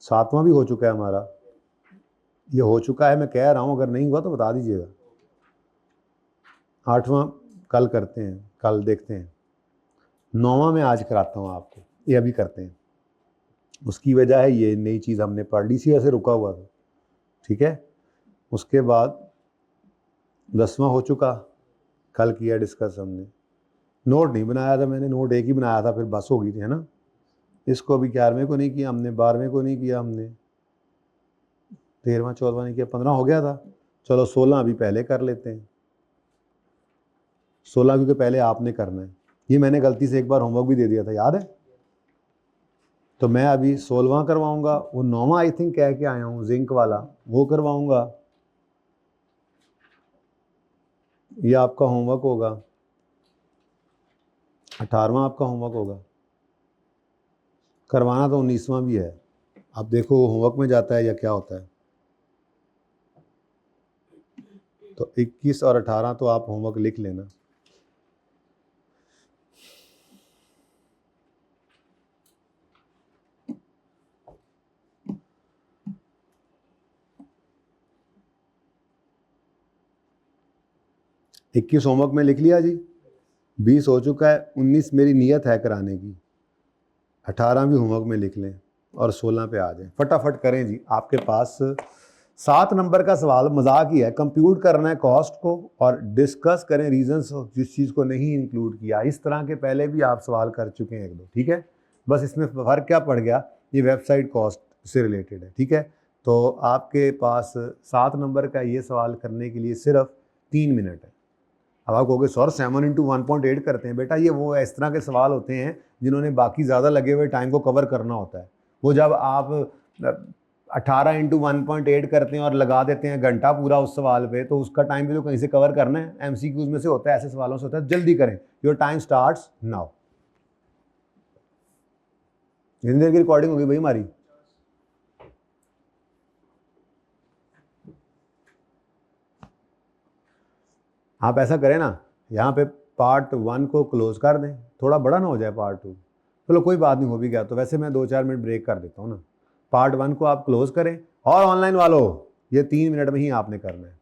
7वां भी हो चुका है हमारा। ये हो चुका है, मैं कह रहा हूँ, अगर नहीं हुआ तो बता दीजिएगा। 8वां कल करते हैं, कल देखते हैं। 9वां मैं आज कराता हूँ आपको, ये अभी करते हैं। उसकी वजह है ये नई चीज़ हमने पढ़ ली, सी ऐसे रुका हुआ था। ठीक है, उसके बाद 10वां हो चुका, कल किया डिस्कस हमने। नोट नहीं बनाया था मैंने, नोट एक ही बनाया था, फिर बस हो गई थी, है ना। इसको अभी 11वें को नहीं किया हमने, 12वें को नहीं किया हमने, 13वां 14वां नहीं किया, 15 हो गया था। चलो 16 अभी पहले कर लेते हैं। 16 क्योंकि पहले आपने करना है। ये मैंने गलती से एक बार होमवर्क भी दे दिया था, याद है? तो मैं अभी 16वां करवाऊंगा, वो 9वां आई थिंक कह के आया हूँ जिंक वाला, वो करवाऊंगा। ये आपका होमवर्क होगा, 18वां आपका होमवर्क होगा। करवाना तो 19वां भी है। अब देखो होमवर्क में जाता है या क्या होता है। तो 21 और 18 तो आप होमवर्क लिख लेना। 21 होमवर्क में लिख लिया जी, 20 हो चुका है, 19 मेरी नीयत है कराने की, 18 भी होमवर्क में लिख लें और 16 पे आ जाएं। फटाफट करें जी। आपके पास 7 नंबर का सवाल मजाक ही है, कंप्यूट करना है कॉस्ट को और डिस्कस करें रीजंस जिस चीज़ को नहीं इंक्लूड किया। इस तरह के पहले भी आप सवाल कर चुके हैं 1-2, ठीक है। बस इसमें फ़र्क क्या पड़ गया, ये वेबसाइट कॉस्ट से रिलेटेड है, ठीक है। तो आपके पास 7 नंबर का ये सवाल करने के लिए सिर्फ 3 मिनट है। अब आप कहोगे सर 7 इंटू 1.8 करते हैं, बेटा ये वो इस तरह के सवाल होते हैं जिन्होंने बाकी ज़्यादा लगे हुए टाइम को कवर करना होता है। वो जब आप 18 इंटू 1.8 करते हैं और लगा देते हैं घंटा पूरा उस सवाल पे, तो उसका टाइम भी तो कहीं से कवर करना है। एमसीक्यूज में से होता है, ऐसे सवालों से होता है। जल्दी करें, योर टाइम स्टार्ट्स नाउ। कितनी देर की रिकॉर्डिंग होगी भाई हमारी? आप ऐसा करें ना, यहाँ पे पार्ट 1 को क्लोज कर दें, थोड़ा बड़ा ना हो जाए पार्ट 2। चलो कोई बात नहीं, हो भी गया तो वैसे मैं 2-4 मिनट ब्रेक कर देता हूँ ना। पार्ट 1 को आप क्लोज करें और ऑनलाइन वालों ये 3 मिनट में ही आपने करना है।